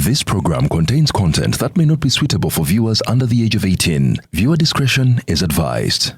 This program contains content that may not be suitable for viewers under the age of 18. Viewer discretion is advised.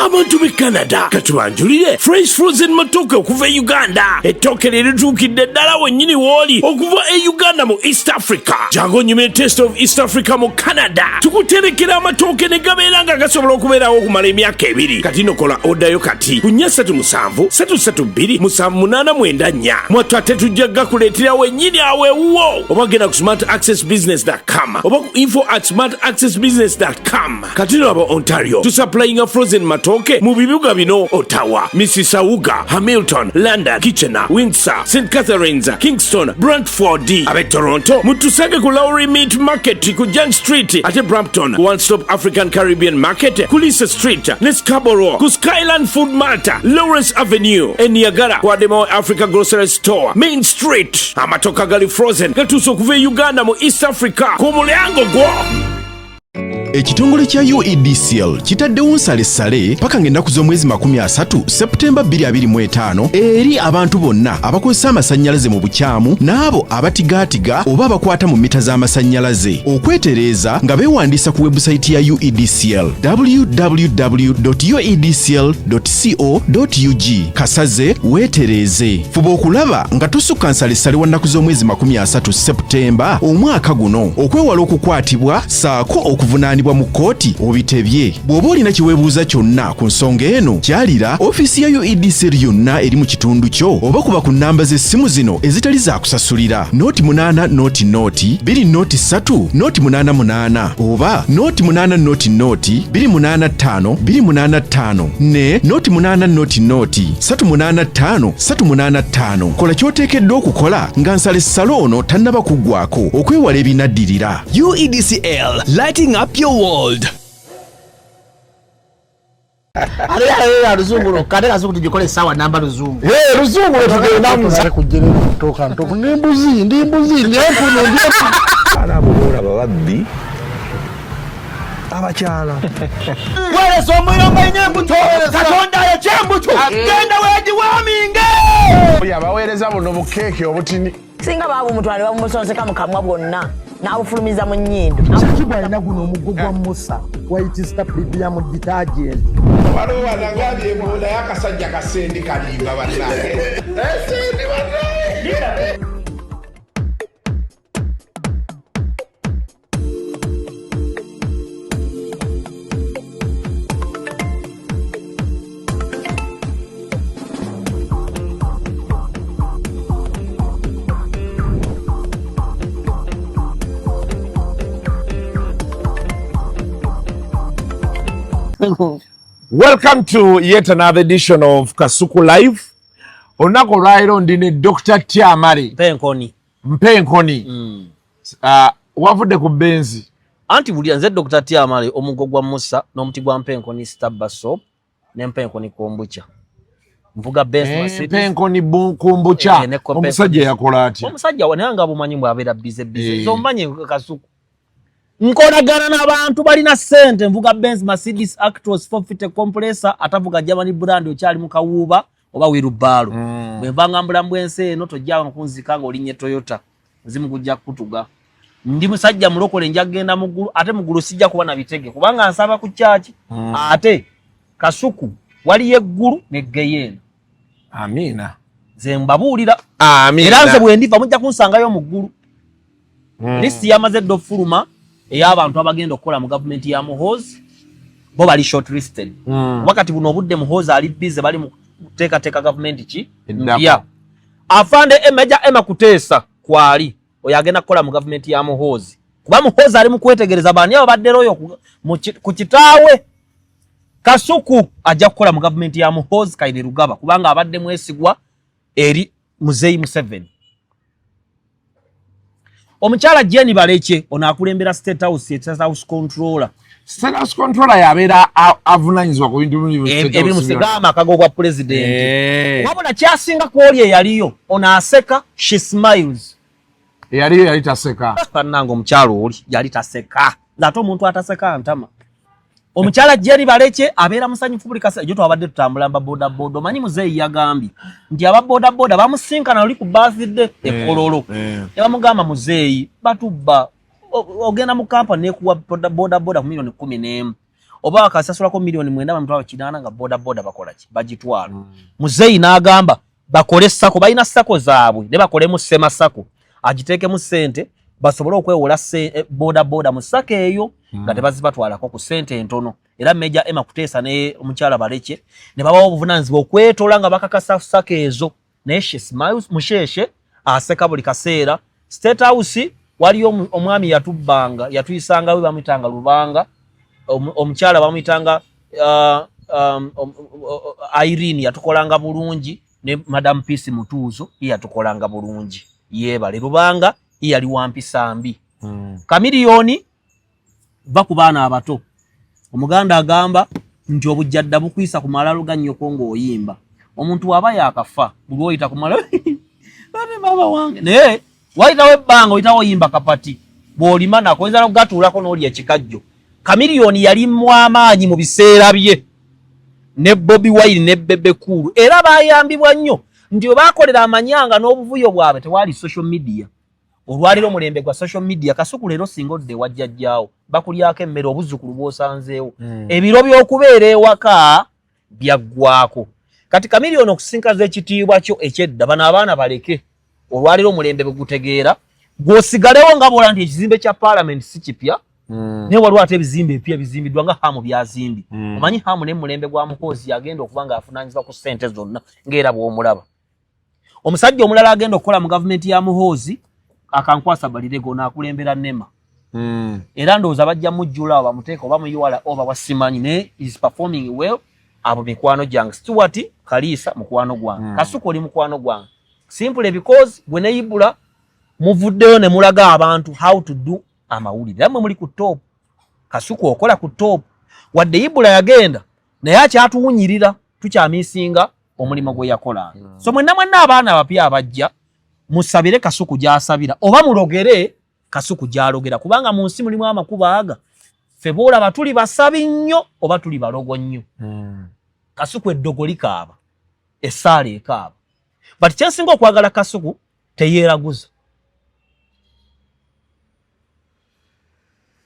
Abantu be Canada katubanjulire fresh frozen matoke okuva e Uganda ettooke lirituukidde ddala wennyini wooli okuva e Uganda mu East Africa jangu onyume taste of East Africa mu Canada tukuterekera amatooke ne gabeera nga gasobola okubeerawo okumala emyaka 2 kati nokola odayo kati ku 437-327-789 mwattu ate tujja gakuleetera wennyini awewuwo oba genda ku smartaccessbusiness.com oba ku info@smartaccessbusiness.com kati no aba Ontario tusupplying frozen matoke mu bibuga bino Ottawa, Mississauga, Hamilton, London, Kitchener, Windsor, St. Catharines, Kingston, Brantford, abe Toronto mutusage ku Lowry Meat Market ku Young Street ate Brampton One Stop African Caribbean Market ku Lisa Street ne Scarborough ku Skyland Food Mart Lawrence Avenue e Niagara ku Ademo Africa Grocery Store Main Street amatoka gali frozen gatuuse okuva e Uganda mu East Africa ku mulyango gwo. Ekitongole kya UEDCL kitaddewo nsale paka ng'ennaku z'omwezi 30 Septemba 2025 eri abantu bonna abakozesa amasannyalaze mu bukyamu n'abo abatigaatiga oba abakwata mu mita z'amasannyalaze okwetereeza nga beewandiisa ku webusayiti ya UEDCL www.uedcl.co.ug kasaze weetereeze. Fuba okulaba nga tosukka nsale wa nnaku z'omwezi 30 Septemba omwaka guno okwewala okukwatibwa saako okuvunaanibwa mu kooti obitebye. Bw'oba olina kiweebuuza kyonna ku nsonga eno kyalira ofiisi ya UEDCL yonna eri mu kitundu kyo oba kuba ku nnamba z'essimu zino ezitali za kusasulira noti 8 noti 2 noti 88 oba noti 8 noti 285 ne noti 8 noti 385. Kola ky'oteekeddwa okukola nga nsale ono tannaba kuggwako okwewala ebinaddirira. UEDCL, lighting up your world. Ariya ruzungu kadera zuku tujikole sawa namba ruzungu. Ruzungu tugenda muzare kugera kutoka ntoko ndimbuzi ndekuno ndyefu. Arabuhura bababbi abakyala. Wale somwiro mbaine mbuto katonda ya chembuto genda wedi waminge. Oya baweereza buno bukeke obutini. Singa babu mutwale bamusonseka mukamwa bwonna n'abufulumiza mu nnyindo. Kibwa ina guno omugo gwa Musa White Star Premium Detergent. Waliwo banagambye ebola y'akasajja kasendi kalimba bannange. Esendi bannange. Welcome to yet another edition of Kasuku Live. Onako lwairo ndine Dr. Tyamari Mpenkoni. Wavudde ku benzi. Anti bulya nze Dr. Tyamari omugo gwa Musa n'omuti gwa Mpenkoni Stabba Soap ne Mpenkoni kombucha. Mvuga benzi Mercedes. Mpenkoni kombucha. Omusajja yakola ati. Omusajja wananga abumanyi mbwa abera bize. Zombanye Kasuku. Nkonagana n'abantu balina sente mvuga Benz Mercedes Actros 450 compressor atavuga Germany brand okyali mu kawuba oba wirubalo bwevanga mbulambu ense eno tojja kunzika nga olinye Toyota nzimu kujja kutuga ndi musajja mulokole njagenda mugulu ate mugulu sijja kuba na bitege kubanga ansaba ku chachi ate Kasuku wali yeggulu ne geyena. Amina zembabulira amina eranze bwe ndiva mujja kunsangayo mugulu list yamaze dofuluma ey'abantu abagenda okukola mu government ya Muhoozi bo bali shortlisted. Wakati buno obudde Muhoozi ali busy bali mu kuteekateeka government ki ya afande Emma Kuteesa kwali oyo agenda kukola mu government ya Muhoozi kuba Muhoozi ali mu kwetegereza bani abo badderoyo ku kitaawe. Kasuku ajja kukola mu government ya Muhoozi Kaine Rugaba kubanga abadde mwesigwa eri Muzeyi Museveni. Omukyala Jenny Baleche ono akulembera State House controller. State House controller yabeera avunanyizibwa ku bintu ebimu musegama akago kwa president. Wabona kyasinga kwoli yaliyo ono aseka, she smiles. Yali taseka. Bannange omukyalo oli yali taseka. Ngaate omuntu ataseka ntama. Omukyala Jenny Baleche abeera musanyufu buli kaseera. Jo twabadde tutambula mba boda omanyi muzeeyi yagambye nti aba boda bamusinkana oli ku birthday ekololo. Bamugamba muzeeyi batubba ogenda mu kampani nekuwa boda ku milioni 11 oba akasasulako milioni 9 bamutwala kinana nga boda bakola ki bagitwala. Muzeeyi n'agamba bakole sako balina sako zaabwe ne bakole mu sema sako agiteeke mu sente basobole okwewola boda mu sako eyo nga tebazibatwalako ku sente entono. Era Meja Emma Kuteesa ne omukyala Baleche ne babawo obuvunaanyizibwa okwetola nga bakakasa sako ezo naye she smiles musheshe aseka buli kaseera. State House waliyo omwami yatubbanga yatuyisanga we bamutanga Lubanga omukyala bamutanga Irene yatukolanga bulungi ne Madam Peace Mutuzo yatukolanga bulungi yebale Lubanga yali wampisa mbi. Kamiliyoni bakubaana abato omuganda agamba nti obujjadda bukwisa ku malalo ganyoko ng'oyimba omuntu aba yakafa buli oyita ku malalo bane baba wange ne waitawe banga oyitawo yimba kapati bw'olima nako oyinza n'okugatuulako n'oli ekikajjo. Kamiliyoni yali mu amaanyi mu biseera bye ne Bobi Wine ne Bebe Cool era bayambibwa nnyo nti bwe baakolera amanyanga n'obuvuyo bwabwe tewali social media. Olwaliro mulembe gwa social media Kasuku leero singa odde wajjajjaawo bakulyako emmere obuzzukulu bw'osanzeewo ebiro by'okubeera ewaka byaggwako. Kati Kamiliyoni okusinkaza ekitiibwa kyo ekyedda bano abaana baleke olwaliro mulembe gutegeera gwosigalewo nga bola nti ekizimbe kya parliament si kipya naye waliwo ate ebizimbe epya bizimbiddwa nga Hamu byazimbi. Omanyi Hamu ne mulembe gwa Muhoozi agenda okuba nga afunanyizibwa ku ssente zonna ng'era bw'omulaba. Omusajja omulala agenda okukola mu gavumenti ya Muhoozi akankwasa balirego n'akulembera Nema. Era ndowooza bajja mujjula oba bamuteeka oba muyiwala oba wasimanyi ne is performing well. Abo mikwano gyange Stuart Kalisa mukwano gwange Kasuku oli mukwano gwange simply because bwe neyibula muvuddeyo ne mulaga abantu how to do amawulire amwe muli ku top. Kasuku okola ku top wadde Ibula yagenda naye akyatuwunyirira tukyamisinga omulimo gwe yakola. So mwenna abaana abapya abajja musabire Kasuku gy'asabira oba mulogere Kasuku gy'alogera kubanga mu nsi mulimu amakubo aga ffe boolaba tuli basabi nnyo oba tuli balogo nnyo. Kasuku eddogo likaaba essaala ekaaba but kyensinga okwagala Kasuku teyeeraguza.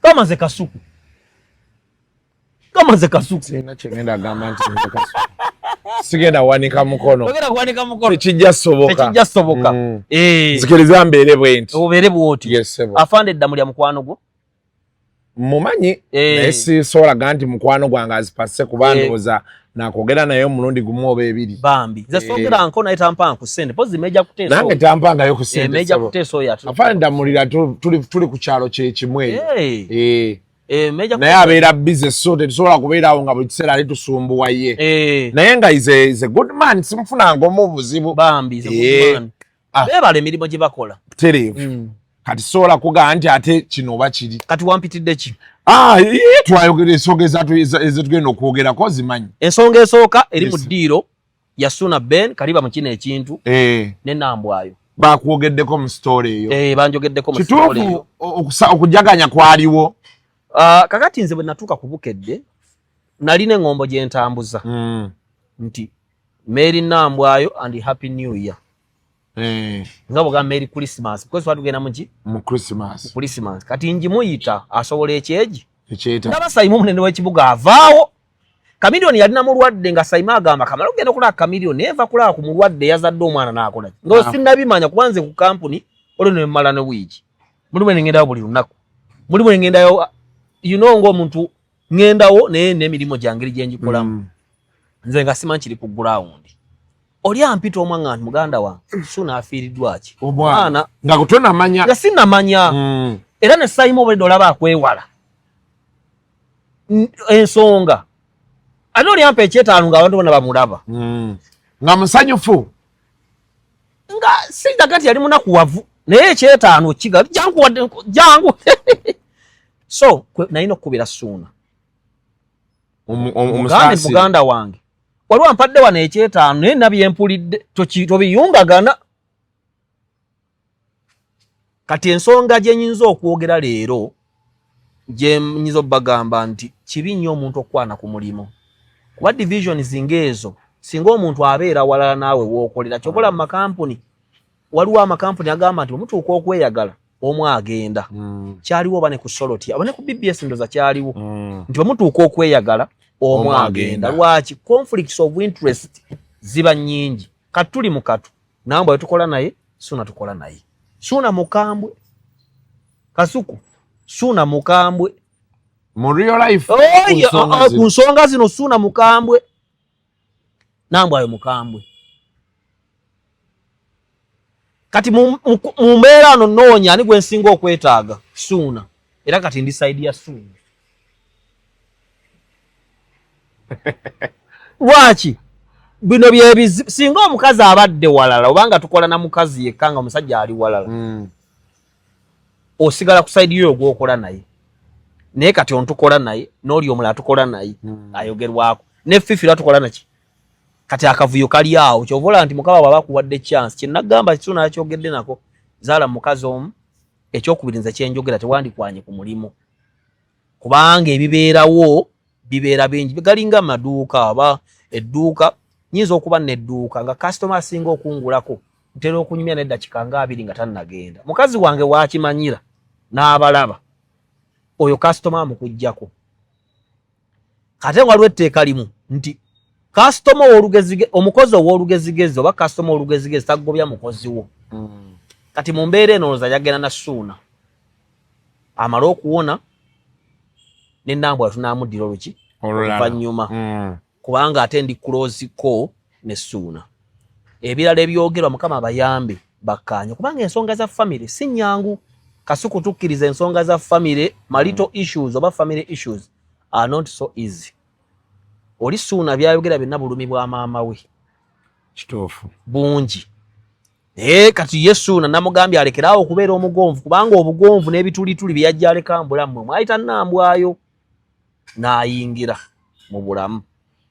Kamaze Kasuku sina kyengenda agamba nti sigenda wanika mukono tekijja soboka. Nzikiriza mbeere bwenti obeere bwoti afande eddamu lya mukwano gwo mumanyi naye sisobola nti mukwano gwange azipase kuba ndowooza nakwogera naye omulundi gumu oba ebiri bambi nze soogera nko naye tampanga ku ssente pozi Meja Kuteesa nange tampangayo ku ssente Meja Kuteesa oyo afande ddamulira tuli ku kyalo kyekimu eyo naye abeera busy so tetusobola kubeerawo nga buli kiseera ali tusumbuwa ye naye nga is a good man simufunanga omubuzibu bambi beebala emirimu gye bakola tereevu kati sobola kugamba nti ate kino oba kiri kati wampitidde ki twayogera ensonga ezetugenda okwogerako zimanyi. Ensonga esooka eri mu ddiiro ya Suna Ben kaliba mu kino ekintu ne Nambwayo bakwogeddeko mu story eyo banjogeddeko mu story eyo okujaganya kwaliwo. Kakati nze bwe natuuka ku Bukedde nalina eŋŋombo gye ntambuza nti Merry Nambwayo and Happy New Year. Nga bwogamba Merry Christmas because twatugenda muki mu Christmas kati njimuyita asobola ekyegi ndaba Sayimu omunene w'ekibuga avaawo. Kamiliyoni yalina mulwadde nga Sayimu agamba kamala ogenda okulaba Kamiliyoni eva kulaba ku mulwadde yazadde omwana n'akola nga sinnabimanya kuba nze ku kampuni olwo ne mmala ne wiiki mulimu nengendayo buli lunaku mulimu nengendayo ng'omuntu ngendawo naye n'emirimu gyangeri gye njikolamu nze nga simanyi kiri ku ground. Oli ampita omwanga nti muganda wange Suna afiiriddwa ki omwana nga kutonamanya nga sinnamanya era ne Sayimu obwedde olaba akwewala ensonga ate oli ampa ekyetaano ng'abantu bonna bamulaba nga musanyufu nga singa kati yali munakuwavu naye kyetaano kiga jangu so nalina okukubira Suuna muganda wange waliwo ampadde wano ekyetaano naye nabyempulidde tobiyungagana. Kati ensonga gye nyinza okwogera leero gye nyinza obbagamba nti kibi nnyo omuntu okwana ku mulimu kuba divisions ng'ezo singa omuntu abeera walala naawe wookolera kyobola mu makampuni waliwo amakampuni agamba nti omutuuka okweyagala omu agenda kyaliwo oba ne ku Soloti aba ne ku BBS ndoza kyaliwo nti omutuuka okweyagala omu agenda. Lwaki? Conflicts of interest ziba nnyingi. Kati tuli mu katu nambwe tukola naye Suuna tukola naye. Suuna mukambwe Kasuku Suuna mukambwe mu real life ku nsonga zino Suuna mukambwe nambwe ayo mukambwe. Kati mu mbeera ano noonya ani gwe nsinga okwetaaga Suuna era kati ndi side ya Suuna. Lwaki? Bino byebizibu singa omukazi abadde walala obanga tukola na mukazi yekka nga omusajja ali walala osigala ku side yo gwokola naye naye kati ontukola naye n'oli omulala tukola naye ayogerwako ne fifira tukola naki kati akavuyo kali awo kyovola nti mukaba baba kuwadde chance kinagamba Suuna akyogedde nako zaala mukazi omu ekyokubirinza kyenjogera tewandikwanye ku mulimu kubanga ebibeerawo bibeera bingi galinga maduuka aba edduuka nyinza okuba nedduuka nga customer asinga okungulako ntera okunyumya n'eddakiika nga 2 nga tannagenda mukazi wange wakimanyira n'abalaba oyo customer amukujjako kate waliwo etteeka limu nti customer ow'olugezige omukozi ow'olugezigezi oba customer ow'olugezigezi tagobya mukozi wo kati mu mbeera eno olowooza yagenda na Suuna amala okuwona n'ennambwe tunaamuddira oluki oluvannyuma kubanga ate ndi close ko ne Suuna ebirala ebyogerwa Mukama abayambe bakkaanya kubanga ensonga za family si nnyangu. Kasuku tukkiriza ensonga za family marital issues oba family issues are not so easy. Oli Suuna byayogera byonna bulumi bwa maama we kituufu bungi kati ye Suuna namugambye alekeraawo okubeera omugonvu kubanga obugonvu n'ebitulituli byeyajja aleka mbulamu mwayita nnambwayo n'ayingira mu bulamu.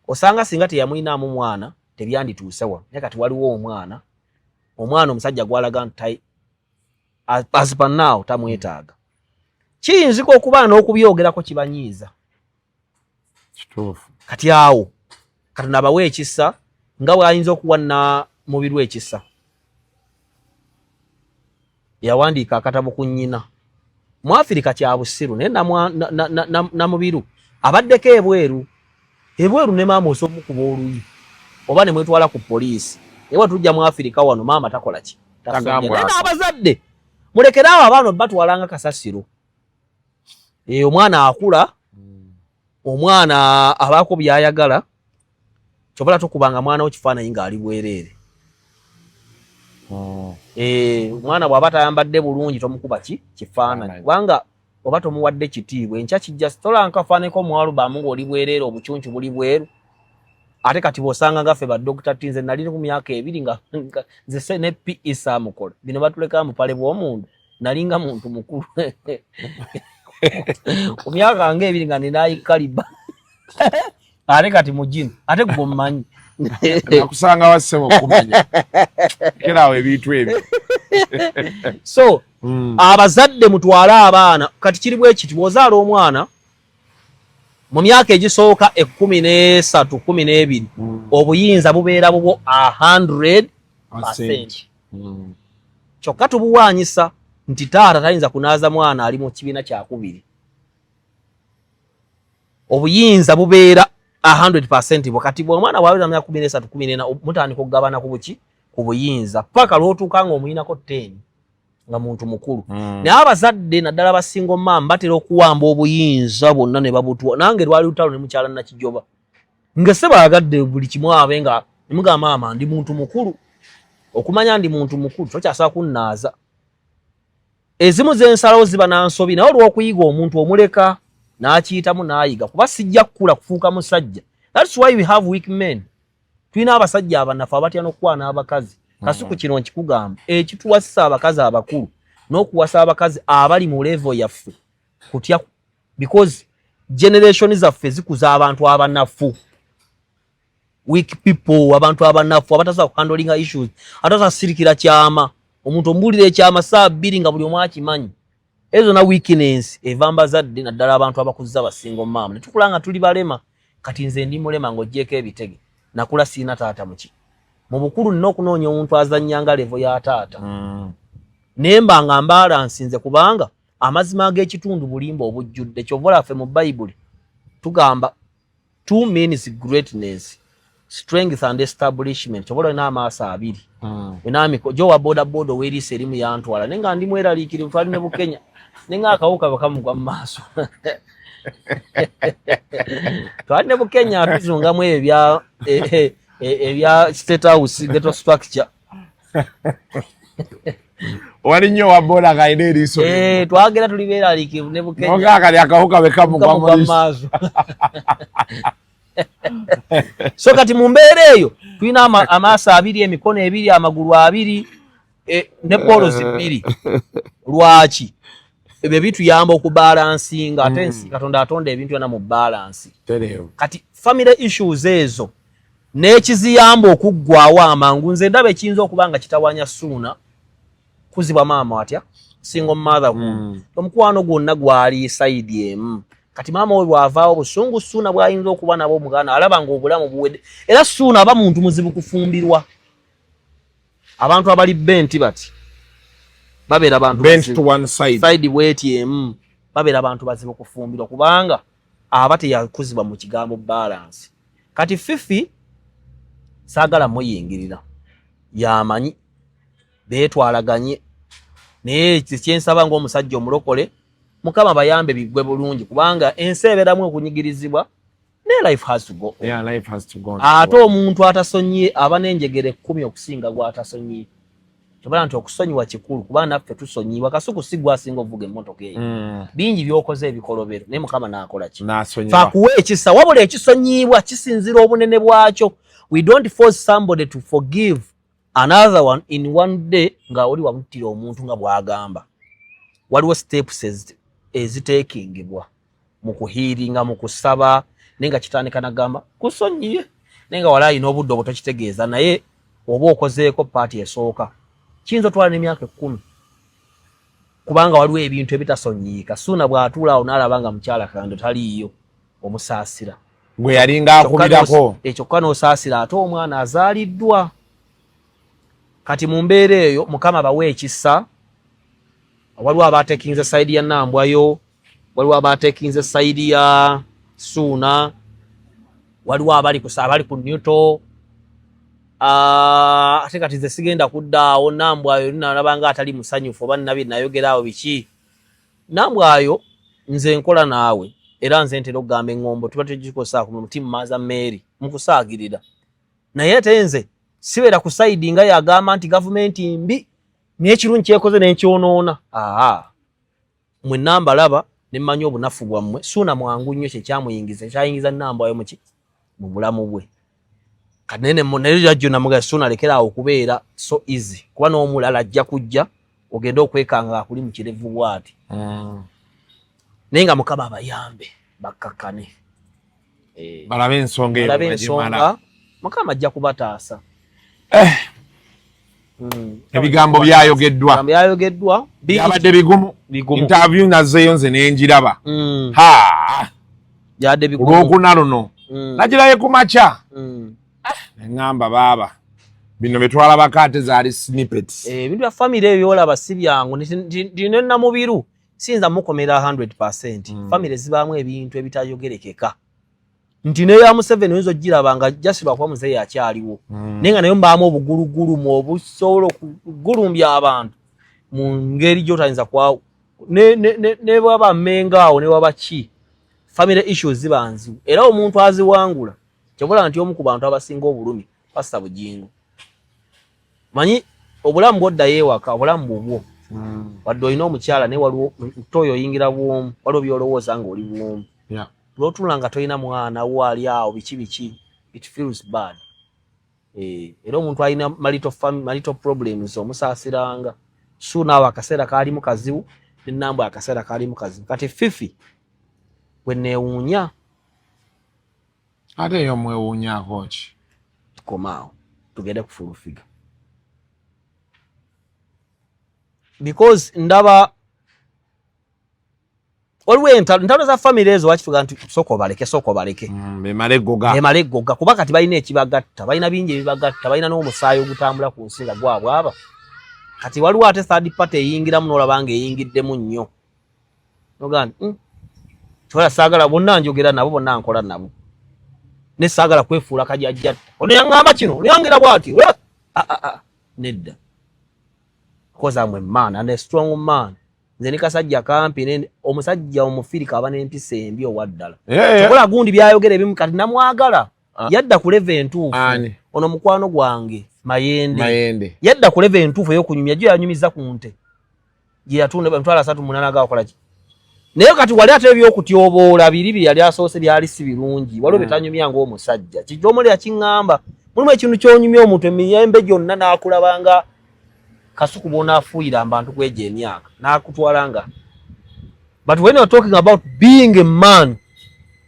Osanga singa teyamuyinaamu mwana tebyandituuse wano naye kati waliwo omwana omusajja gwalaga nti as per now tamwetaaga kiyinzika okuba n'okubyogerako kibanyiiza kituufu kati awo Katonda abawe ekisa nga bw'ayinza okuwa mubiru ekisa. Yawandiika akatabo ku nnyina mu Afirika kya busiru naye namubiru abaddeko ebweru ne maama osomukuba oluyi oba ne mwetwala ku poliisi ewa tujja mu Afirika wano maama takola ki abazadde mulekeraawo abaana batwalanga kasasiro omwana akula omwana abaako byayagala kyobola tukubanga mwana wo kifaananyi ng'ali bwereere omwana bw'aba tayambadde bulungi tomukuba kifaananyi kubanga oba tomuwadde kitiibwa enkya kijja tolanka afaaneko omwalubamu ng'oli bwereere obucuncu buli bweru ate kati bw'osanga ngaffe badokita tinze nali ku myaka 2 nga nze ne PE saamukola bino batuleka mupale bw'omuntu nalinga muntu mukulu ku myaka nga 2 nga ninayikaliba ate kati mujini ate gwomumanyi nakusanga wassebo kumanya keraawo ebintu ebyo so abazadde mutwale abaana kati kiri bwe kiti bw'ozaala omwana mu myaka egisooka 13 12 obuyinza bubeera bubwo 100%. Kyokka tubuwaanyisa nti taata tayinza kunaaza mwana ali mu kibiina kyakubiri. Obuyinza bubeera 100% bwakati bw'omwana bwaweza myaka 13 14 mutandika okugabana ku buki ku buyinza paka lw'otuuka nga omuyinako 10 nga muntu mukulu. Naye abazadde naddala basinga ommaama batera okuwamba obuyinza bwonna ne babutwa nange lwali lutalo ne mukyala Nakijoba nga sebaagadde buli kimu abe nga nemugamba maama ndi muntu mukulu okumanya ndi muntu mukulu tokyasaba kunnaaza ezimu z'ensalawo ziba nansobi naye olw'okuyiga omuntu omuleka n'akiyitamu n'ayiga kuba sijja kukula kufuuka musajja. That's why we have weak men. Tulina abasajja abanafu abatya n'okukwana abakazi Kasuku kino nkikugamba ekituwasa abakazi abakulu n'okuwasa abakazi abali mu level yaffe kutya because generation zaffe zikuza abantu abanafu weak people abantu abanafu abataza kuhandlinga issues ataza sirikira kyama omuntu ombulire kyama saa 2 nga buli omwaki manyi ezo na weakness evamba zadde naddala abantu abakuza basingo mama netukulanga tuli balema kati nze ndi mulema ngojjeko ebitege nakula sina taata muki mu bukulu n'okunoonya omuntu azannyanga level ya taata nemba nga balance nze kubanga amazima ag'ekitundu bulimba obujjudde kyovola ffe mu Bible tugamba 2 means greatness strength and establishment kyovola ina amaaso abiri enamiko jo wa boda boda weri serimu yantwala nenga ndi mweraliikiri mfali ne Bukenya nenga akawuka bakamugwa mu maaso twali ne Bukenya atuzungamu ebya state house ghetto structure wali nnyo wa boda kaine eriiso twagera tulibeeraliikirivu ne Bukenya nokakali akawuka bekamugwa mu maaso so kati mu mbeera eyo tulina amaaso abiri emikono ebiri amagulu abiri ne polos 2 lwaki ebyo bituyamba okubalansinga ate ensi Katonda atonda ebintu byonna mu balance kati family issues ezo n'ekiziyamba okuggwawo amangu nze ndaba ekiyinza okuba nga kitawanya suuna kuzibwa maama watya single mother omukwano gwonna gwali side emu kati maama we bwavaawo busungu suuna bwayinza okuba nabo omugana alaba ng'obulamu buwedde era suuna aba muntu muzibu kufumbirwa abantu abali benti bati babeera abantu bent to one side bweti emu babeera abantu bazibu kufumbirwa kubanga aba teyakuzibwa mu kigambo balance kati Fifi saagala muyingirira yamanyi beetwalaganye naye kyensaba ng'omusajja omulokole Mukama bayambe bigwe bulungi kubanga ensi ebeeramu okunyigirizibwa ne life has to go life has to go ate omuntu atasonyiye aba n'enjegere 10 okusinga gw'atasonyiye kibala nti okusonyiwa kikulu kubanga naffe tusonyiwa Kasuku si gwasinga ovuga emmotoka eyo bingi byokoze ebikolobero naye Mukama n'akola ki faakuwa ekisa wabula ekisonyiibwa kisinzira obunene bwakyo. We don't force somebody to forgive another one in one day nga oli wamutira omuntu nga bwagamba waliwo steps ezitakingibwa mu kuhiiringa mu kusaba nenga kitandika nagamba kusonyiye nenga wala ino obudde obutokitegeeza naye oba okozeeko paati esooka kiyinza otwala n'emyaka 10 kubanga waliwo ebintu ebitasonyiika suuna bw'atuulaawo n'alaba nga mukyala kando taliiyo omusaasira gwe yalinga akubirako ekyokka n'osaasira ate omwana azaaliddwa kati mu mbeera eyo Mukama bawe ekisa. Waliwo abatekinze side ya Nambwayo, waliwo abatekinze side ya Suuna, waliwo abali ku Newto. Ate kati ze sigenda kuddaawo Nambwayo nalabanga atali musanyufu oba nabye nayogeraawo biki. Nambwayo nze nkola naawe era nze ntera okugamba engombo tuba tegikosa ku mutima Maza Mary mukusaagirira. Naye ate nze sibeera ku side nga yagamba nti gavumenti mbi n'ekirungi kyekoze n'ekyonoona. Mwe Namba laba ne mmanyi obunafu bwammwe. Suuna mwangu nnyo kyekyamuyingiza ekyayingiza Nambwayo mu bulamu bwe. Kanene naye yajjo namuga Suuna lekeraawo okubeera so easy kuba n'omulala ajja kujja ogenda okwekanga akuli mu kirevu bw'ati. Naye nga Mukama abayambe bakkakane balabe ensonga eyo Mukama ajja kubataasa. Ebigambo byayogeddwa byabadde bigumu. Interview nazeeyo nze nenjiraba byadde bigumu olwokuna luno nagiraye ku makya neŋŋamba baaba bino betwalabako ate zaali snippets. Ebintu bya famire ebyo byolaba si byangu ndino namubiru siyinza mukomera 100%. Famire zibaamu ebintu ebitayogerekeka nti neya Museveni oyinza ogiraba nga jasirwa kuba muzeeyi akyaliwo naye nga nayo mbaamu obugulugulu mu obusobola okugulumbya abantu mu ngeri gy'otayinza kwawo ne bwaba mmengaawo ne waba ki family issues ziba nzibu era omuntu aziwangula kyebula nti omu ku bantu abasinga obulumi Pastor Bujingo manyi obulamu bw'oddayo ewaka obulamu bubwo wadde olina omukyala naye waliwo ntoyo oyingira bwomu waliwo byolowooza nga oli bwomu lwotula nga tolina mwana waali awo biki it feels bad. Era omuntu alina marital problems omusaasiranga sooner awo akaseera kaali mu kazibu n'ennamba akaseera kaali mu kazibu kati Fifi bwe neewuunya ate yo mwewuunyaako ki tukomaawo tugende ku full figure because ndaba waliwo entalo za family ezo wakituga nti soko baleke bemale eggoga kuba kati balina ekibagatta balina bingi ebibagatta balina n'omusaayi ogutambula ku nsinga gwabwe aba kati waliwo ate third party eyingiramu n'olaba nga eyingiddemu nnyo noga nti kiwala saagala bonna njogera nabo bonna nkola nabo ne saagala kwefuula kajajja ono yaŋŋamba kino oyangira bw'ati nedda because I'm a man and a strong man nze ne kasajja kampi omusajja omufirika aba n'empisa embi owaddala kikola gundi byayogera ebimu kati namwagala yadda ku level entuufu ono mukwano gwange mayende yadda ku level entuufu ey'okunyumya gyo yanyumiza ku nte gye yatunda emitwalo 38 agakola ki naye kati wali ate ebyokutyoboola biri yali asoose byali si birungi waliwo betanyumya ng'omusajja kijja omuli yakiŋŋamba mulimu ekintu ky'onyumya omuntu emiyembe gyonna n'akulabanga Kasuku bona afuira abantu kweje emyaka nakutwalanga but when you're talking about being a man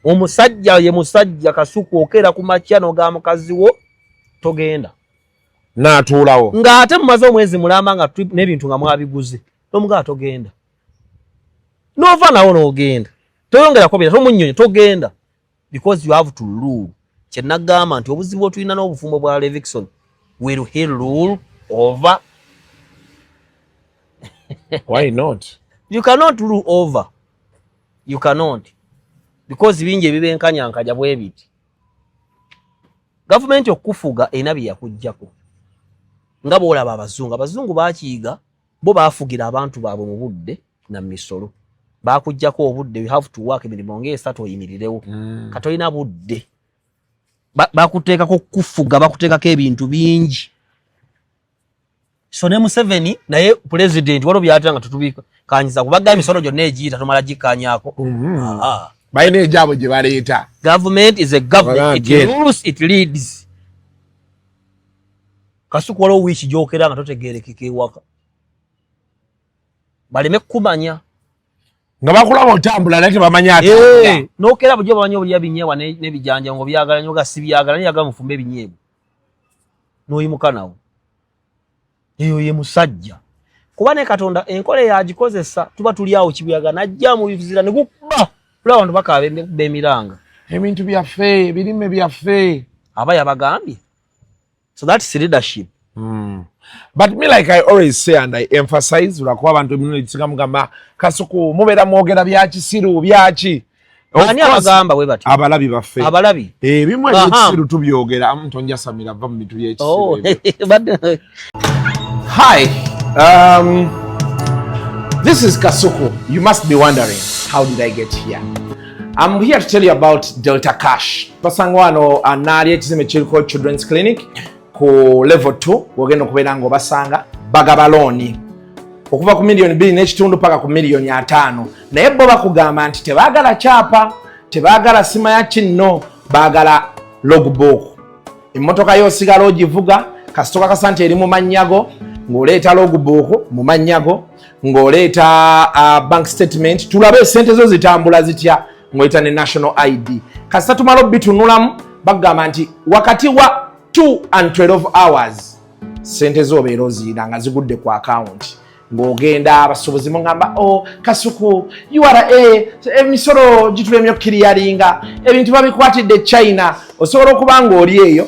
omusajja ye musajja Kasuku okera ku makyano ga mukazi wo togenda natuulawo nga ate mumaze omwezi mulamba nga trip n'ebintu nga mwabiguze nomuga togenda nova nawo n'ogenda toyongera ko bya tomunyonyo togenda because you have to rule kyenagamba nti obuzibu tulina n'obufumbo bwa Levikson will he rule over why not? You cannot rule over. You cannot. Because bingi ebibenkanyankaja bwe biti. Government okufuga enabi yakujjako. Nga bolaba abazungu bakiyiga bo bafugira abantu baabwe mu budde na misolo. Bakujjako obudde you have to work emirimu ng'esatu oyimirirewo. Katolina budde. Bakuteekako kufuga bakuteekako ebintu bingi. So ne Museveni naye president walo byatanga tutubika kanyiza kubaga emisolo gyonna egiita tomala gikanyako bayina ejabo gye baleeta government is a government it rules it leads Kasuku walo wichi jokera nga totegerekeke waka baleme kumanya nga bakulaba otambula nate bamanya ati nokera bujjo bamanyo buli yabinyewa ne bijanja ngo byagala nyoga sibyagala ni yagala mufumbe binyebo noyimuka nawo eyo ye musajja kuba ne Katonda enkole yagikozesa tuba tuli awo kibuyaga najja mu bivizira ne gukuba lwa bantu bakabe bemiranga ebintu byaffe birime byaffe aba yabagambye so that's leadership but me like I always say and I emphasize ulakuwa abantu bino litsinga mugamba Kasuku mubera mwogera byakisiru byaki ani abagamba we bati abalabi baffe abalabi bimwe byakisiru tubyogera mtonja samira va mu bitu byakisiru Hi, this is Kasuku. You must be wondering, how did I get here? I'm here to tell you about Delta Cash. Pasangwano anali ekizime kiriko Children's Clinic ku level 2 wogenda kubeera ngo basanga bagabaloni okuva ku $2.2 paka ku $5 naye bo bakugamba nti tebaagala chapa tebaagala sima ya kinno baagala logbook emmotoka yosigala ogivuga kasitoka kasante eri mu mannyago ng'oleeta logbook mu mannyago ng'oleeta bank statement tulabe sente zo zitambula zitya ng'oleeta ne national ID kasita tumala bitunulamu bagamba nti wakati wa 2 and 12 hours sente zo obeera oziyina nga zigudde ku account ng'ogenda abasobozi mugamba Kasuku URA emisolo gitulemye okukiriyalinga ebintu babikwatidde China osobola okuba ng'oli eyo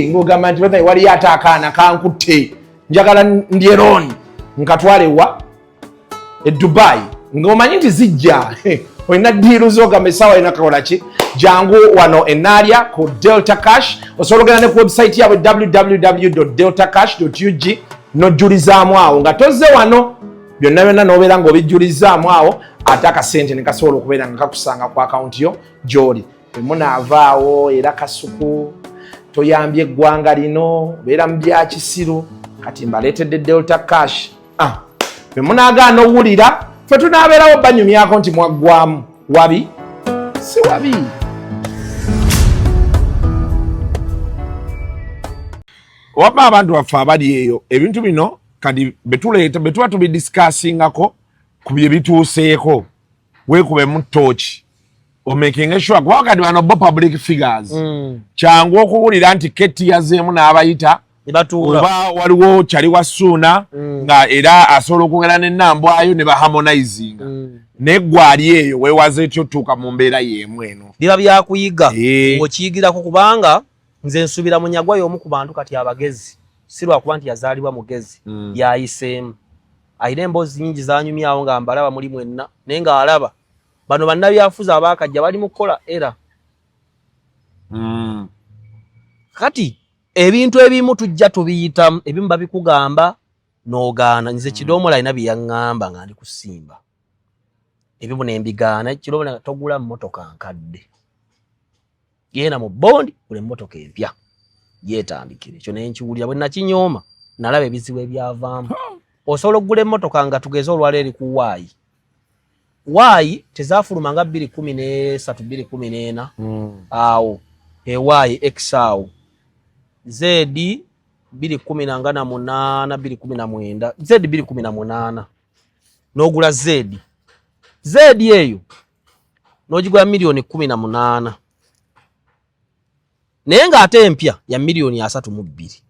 ng'ogamba nti waliyo ate akaana kankutte njagala ndyeroni nkatwalewa Dubai ng'omanyi nti zijja olina diiru z'ogamba essaawa olina kakola ki jangu wano enaalya ku Delta Cash osobola ogenda ne ku website yaabwe www.deltacash.ug n'ojjulizaamu awo nga tozze wano byonna byonna n'obeera ng'obijjulizaamu awo ate akasente ne kasobola okubeera nga kakusanga ku akawunti yo gy'oli emunaavaawo era Kasuku toyambye eggwanga lino obeera mu byakisiru kati mbaleetedde Delta Cash bwe munaagaana owulira ffe tunaabeerawo banyumyako nti mwaggwamu wabi si wabi waba abantu baffe abali eyo ebintu bino kadi betuleeta betuba tubidiscussingako ku bye bituuseeko weekube mu torch making sure kuba kadi bano bo public figures kyangu okuwulira nti Keti yazeemu n'abayita oba waliwo kyali wasuuna nga era asobola okwogera n'ennambwayo ne baharmonizinga naye gwali eyo weewaze etyo otuuka mu mbeera y'emu eno biba byakuyiga ng'okiyigirako kubanga nze nsubira Munyagwa y'omu ku bantu kati abagezi si lwakuba nti yazaalibwa mugezi yayiseemu ayina emboozi nnyingi zanyumyawo nga mbalaba muli mwenna naye ng'alaba bano bannabyafuzi abaakajja bali mu kukola era kati ebintu ebimu tujja tubiyitamu ebimu babikugamba n'ogaana nze Kidomola alina bye yaŋŋamba nga ndi kusimba ebimu ne mbigaana Kidomola togula mmotoka nkadde genda mu bondi gule mmotoka empya yeetandikire ekyo ne nkiwulira bwe nakinyooma nalaba ebizibu ebyavaamu osobola okugula emmotoka nga tugeze olwala eri ku waayi tezaafuluma nga 2013 2014 awo ewaayi X awo zedi 2018 2019 zedi 2018 n'ogula zedi eyo n'ogigula $1,18,000 naye ng'ate empya ya $3,200,000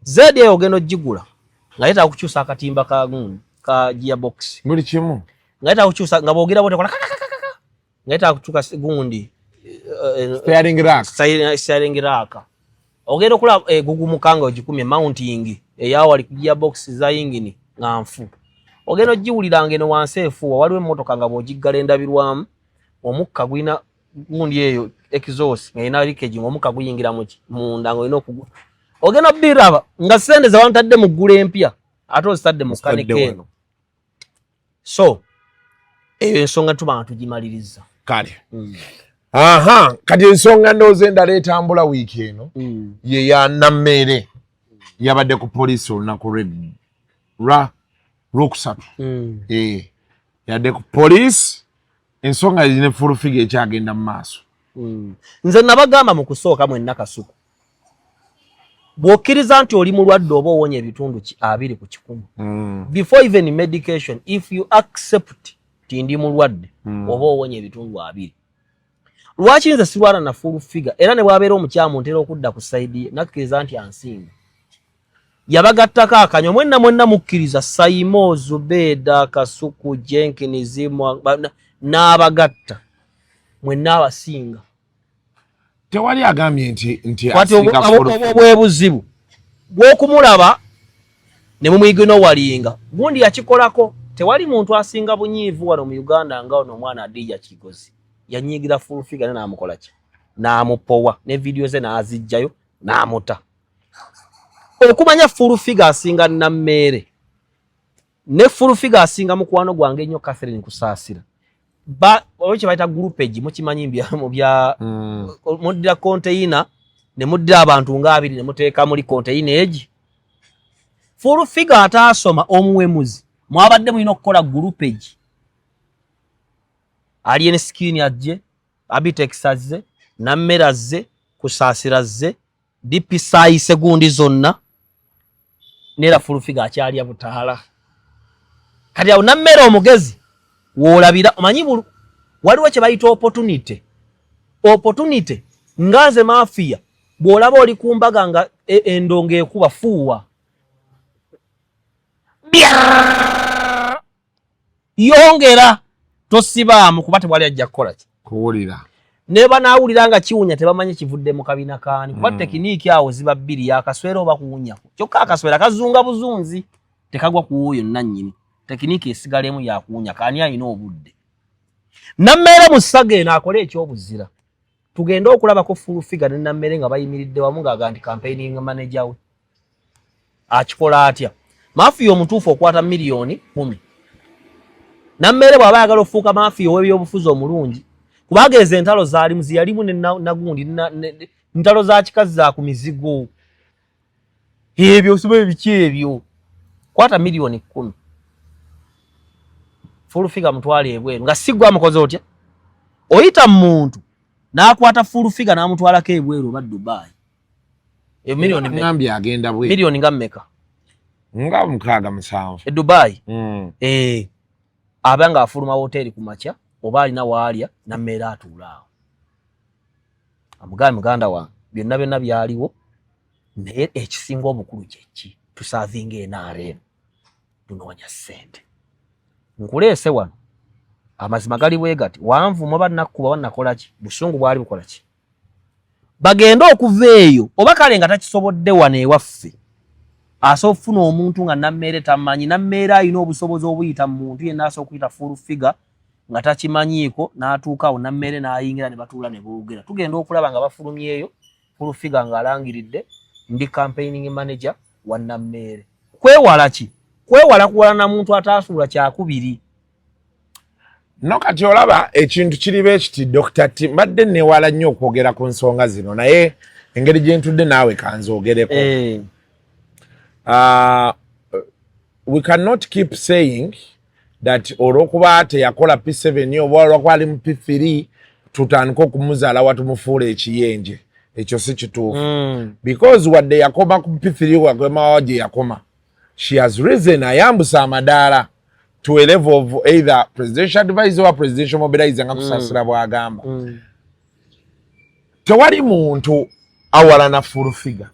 zedi eyo ogenda ogigula nga yetaaga kukyusa akatimba ka gearbox buli kimu nga yetaaga kukyusa nga boogera bote kola nga yetaaga kukyuka gundi steering rack ogenda okula gugumuka nga ogikumye mounting eyawali ku gearbox za yingini nga nfu ogenda ogiwuliranga eno wansi efuuwa waliwo emmotoka nga bw'ogiggala endabirwamu omukka gwina gundi eyo exhaust nga ina leakage omukka guyingira munda nga olina okugwa ogenda biraba nga sente za wantadde mu ggula empya ate ozitadde mu kaneke eno so eyo ensonga tuba tugimaliriza kale kati ensonga ndowooza endala etambula wiiki eno ye ya Nammere yabadde ku poliisi olunaku lwokusatu yadde ku poliisi ensonga zine fulufiga ekyagenda mu maaso nze nabagamba mu kusooka mwenna Kasuku bw'okkiriza nti oli mulwadde oba owonye ebitundu 20 ku 100 before even medication if you accept ti ndi mulwadde oba owonye ebitundu 20 lwaki nze sirwala na full figure era ne bwabeera omukyamu ntera okudda ku saidi nakkiriza nti ansinga yabagattako akanyo mwenna mukkiriza Saimo Zubeda Kasuku Jenkins n'abagatta mwenna abasinga tewali agambye nti obwebuzibu bw'okumulaba ne mumuyigina owalinga gundi yakikolako tewali muntu asinga bunyiivu wano mu Uganda nga ono omwana Adija Kigozi yanyigira full figure n'amukola ki n'amupowa ne video ze n'azijjayo n'amuta okumanya full figure asinga Nammere ne full figure asinga mukwano gwange nnyo Catherine Kusaasira oche baita groupage mukimanyi mu bya muddira container ne muddira abantu nga 2 ne muteeka muri container egi full figure ataasoma omuwemuzi mwabadde mulina okukola groupage ali ene screen ajje Abitex azze Nammere azze Kusaasira azze DPSI segundi zonna nera full figure akyali abutahala kati awo Nammere omugezi wolabira omanyi waliwo kye bayita opportunity ngaze mafia bwolaba oli kumbaga nga endongo ekuba fuuwa yongera tosibaamu kuba tewali ajja kukola ki kuwulira ne banaawulira nga kiwunya tebamanyi kivudde mu kabina kaani kuba tekiniki awo ziba 2 yakaswera oba kuwunyako kyokka akaswera kazunga buzunzi tekagwa ku wuuyo nannyini tekiniki esigalemu yakuwunya kaani alina obudde Nammere Musage n'akola ekyobuzira tugenda okulabako full figure ne Nammere nga bayimiridde wamu ng'aga nti campaigning manager we akikola atya mafia omutuufu okwata $1,010,000 Nammere bw'aba ayagala ofuuka mafia ow'ebyobufuzi omulungi kubageza entalo zaalimu ziyalimu nagundi ntalo za kikazi za ku mizigo ebyo sibe biki ebyo kwata $1,10,000 full figure mutwale ebweru nga sigwa mukoze otya oyita muntu n'akwata full figure n'amutwalako ebweru oba Dubai Milioni ngambi agenda bwe. Milioni nga mmeka? Nga 6-7. E Dubai. Abanga afuluma hoteli ku makya oba alina waalya nammera atuulaawo. Amugambe muganda wange byonna byaliwo naye ekisinga obukulu kyeki tusaavinga NRM tunoonya ssente. Nkuleese wano amazima gali bwe gati wanvuma bannakuba wannakola ki busungu bwali bukola ki bagenda okuva eyo oba kale nga takisobodde wano ewaffe asofuna omuntu nga nammere tamanyi nammera alina obusobozi obuyita mu muntu yenna asobola okuyita full figure nga takimanyiiko n'atuukaawo nammere n'ayingira ne batuula ne boogera tugenda okulaba nga bafulumyeyo full figure ng'alangiridde ndi campaigning manager wa nammere. Kwewala ki? Kwewala kuwalana muntu ataasuula kyakubiri. No kati olaba ekintu kiribe ekiti Dr. T mbadde newala nnyo okwogera ku nsonga zino naye engeri gye ntudde naawe kanzoogereko. We cannot keep saying that olwokuba teyakola P7 oba olwokuba ali mu P3 tutandika okumuzaala watumufuula ekiyenje. Ekyo si kituufu. Because wadde yakoma ku P3 wagema gye yakoma. She has risen ayambusa amadaala to a level of either presidential advisor or presidential mobilizer nga kusasira bwagamba. Tewali muntu awalana full figure.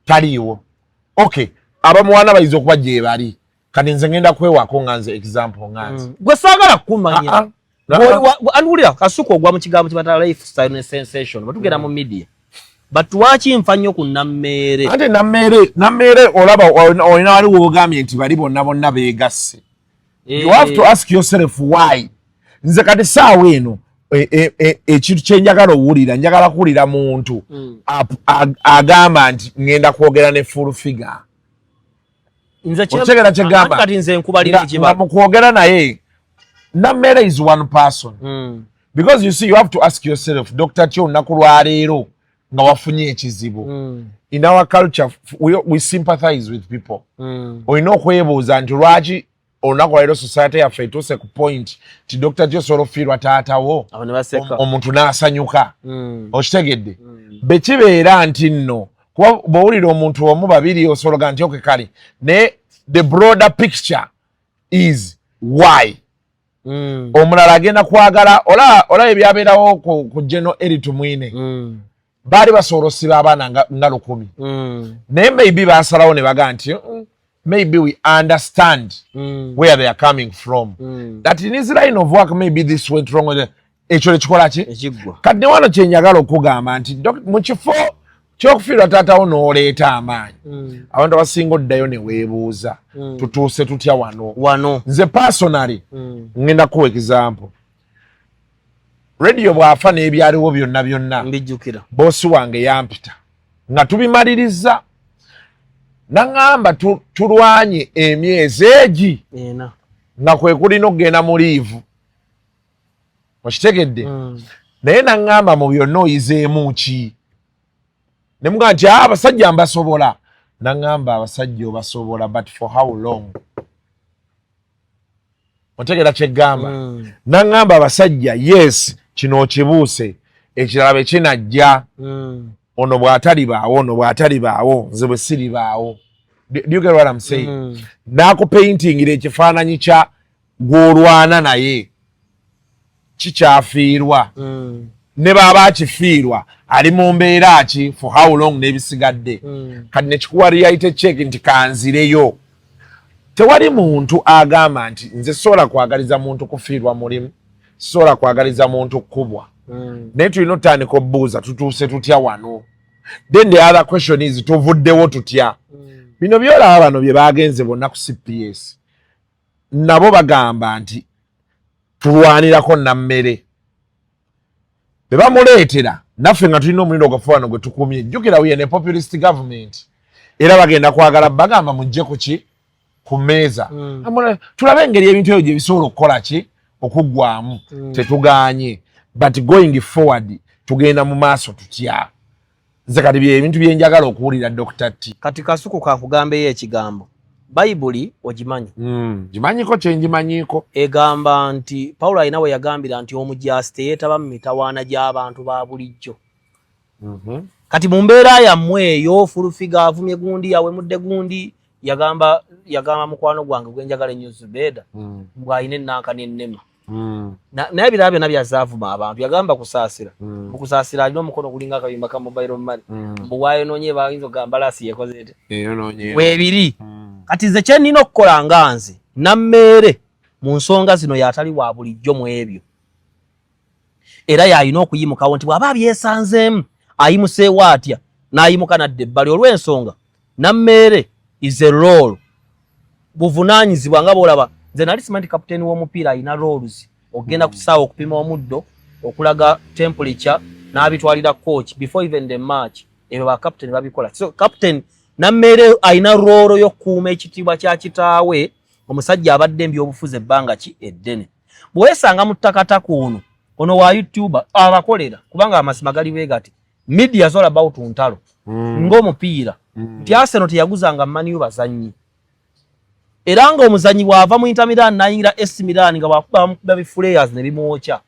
Taliwo. Okay, abamuwana bayizo kuba gye bali. Kati nze ngenda kwewako nganze example nganze. Gwe saagala kumanya. Anulira kasuko ogwa mu kigambo kibatala lifestyle ne sensation. Batugera mu media. Batuwaki mfanyo ku nammere. Ate nammere olaba olina wali wogambye nti bali bonna beegasse. You have to ask yourself why. Nze kati saawa eno ekintu kye njagala owulira njagala kuwulira muntu agamba nti ngenda kwogera ne full figure. Nze kyegamba kati nze nkubalira ekiba. Mu kwogera naye nammere is one person. Because you see you have to ask yourself Dr. Tio olunaku lwaleero nga wafunye ekizibu. In our culture we sympathize with people. Olina okwebuuza nti lwaki olunaku lwaleero society yaffe etuuse ku point ti Dr. Tio solo fiirwa taatawo omuntu n'asanyuka. Okitegedde? Be kibeera nti nno kuba bw'owulira omuntu omu babiri osologa nti oke kale naye the broader picture is why. Omulala agenda kwagala ola ebyabeerawo ku General Eric Mwine. Bali basobola osiba abaana nga 100. Naye maybe basalawo ne baga nti maybe we understand where they are coming from. That in his line of work maybe this went wrong. Ekyo ekikola ki? Kati ne wano kye njagala okugamba nti mu kifo ky'okufiirwa taatawo n'oleeta amaanyi. Abantu abasinga oddayo ne weebuuza tutuuse tutya wano. Nze personally ngenda kuwa example. Radio bwafa n'ebyaliwo byonna mbijjukira. Boosi wange yampita nga tubimaliriza naŋŋamba tulwanye emyezi egi nga kwe kulina okugenda mu liivu. Okitegedde? Naye naŋŋamba mu byonna oyizeemu ki? Ne mugamba nti abasajja mbasobola. Naŋŋamba abasajja obasobola but for how long? Otegera kyeggamba? Naŋŋamba abasajja yes kino okibuuse ekirala bwe kinajja ono bw'atalibaawo ono bw'atalibaawo nze bwe siribaawo. Do you get what I'm saying? N'akupaintingira ekifaananyi kya gw'olwana naye kikyafiirwa ne baaba akifiirwa ali mu mbeera ki for how long n'ebisigadde. Kati ne kikuwa reality check nti kanzireyo. Tewali muntu agamba nti nze sobola kwagaliza muntu kufiirwa mulimu, sobola kwagaliza muntu kkubwa. Naye tulina otandika obbuuza tutuuse tutya wano. Then the other question is tuvuddewo tutya. Bino byolaba bano bye bagenze bonna ku CPS. Nabo bagamba nti tulwanirako nammere. Be bamuleetera naffe nga tulina omulindo ogwafuwano gwe tukumye. Jjukira we ne populist government. Era bagenda kwagala bagamba mujje ku ki? Ku mmeeza. Tulabe engeri ebintu ebyo gye bisobola okukola ki? Okuggwamu. Tetugaanye. But going forward tugenda mu maaso tutya. Nze kati bye ebintu bye njagala okuwulira Dr. T. Kati kasuku kakugambeyo ekigambo. Bayibuli ogimanyi? Gimanyiko kye ngimanyiiko. Egamba nti Pawulo alina we yagambira nti omujaasi teyeetaba mu mitawaana gy'abantu ba bulijjo. kati mu mbeera yammwe eyo Fulufiga avumye gundi yawe mudde gundi yagamba mukwano gwange gwenjagala ennyo Zubeda bw'ayina ennanka n'ennema naye ebirala byonna byazaavuma abantu yagamba kusaasira mu kusaasira alina omukono gulinga akayimba ka mobile money mbu waayonoonye bayinza okugamba laasi yekoze ete weebiri kati nze kye nnina okukola nga nze nammeere mu nsonga zino yatali wa bulijjo mu ebyo era yalina okuyimukawo nti bw'aba byesanzeemu ayimuseewo atya n'ayimuka nadda ebbali olw'ensonga nammeere is a role buvunaanyizibwa nga bw'olaba nze nali simanti kapiteeni w'omupiira alina roles okugenda ku kisaawe okupima omuddo okulaga temperature n'abitwalira coach before even the match ebyo bakapiteeni babikola so kapiteeni nammeere alina role y'okukuuma ekitiibwa kya kitaawe omusajja abadde mbyobufuzi ebbanga ki eddene bw'oyesanga mu ttakataka ono wa YouTuber abakolera kubanga amazima gali beegati media is all about ntalo ng'omupiira nti Arsenal teyaguzanga Man U bazannyi era nga omuzannyi bw'ava mu Inter Milan n'ayingira AC Milan nga bwakuba bifuleyers ne bimwokya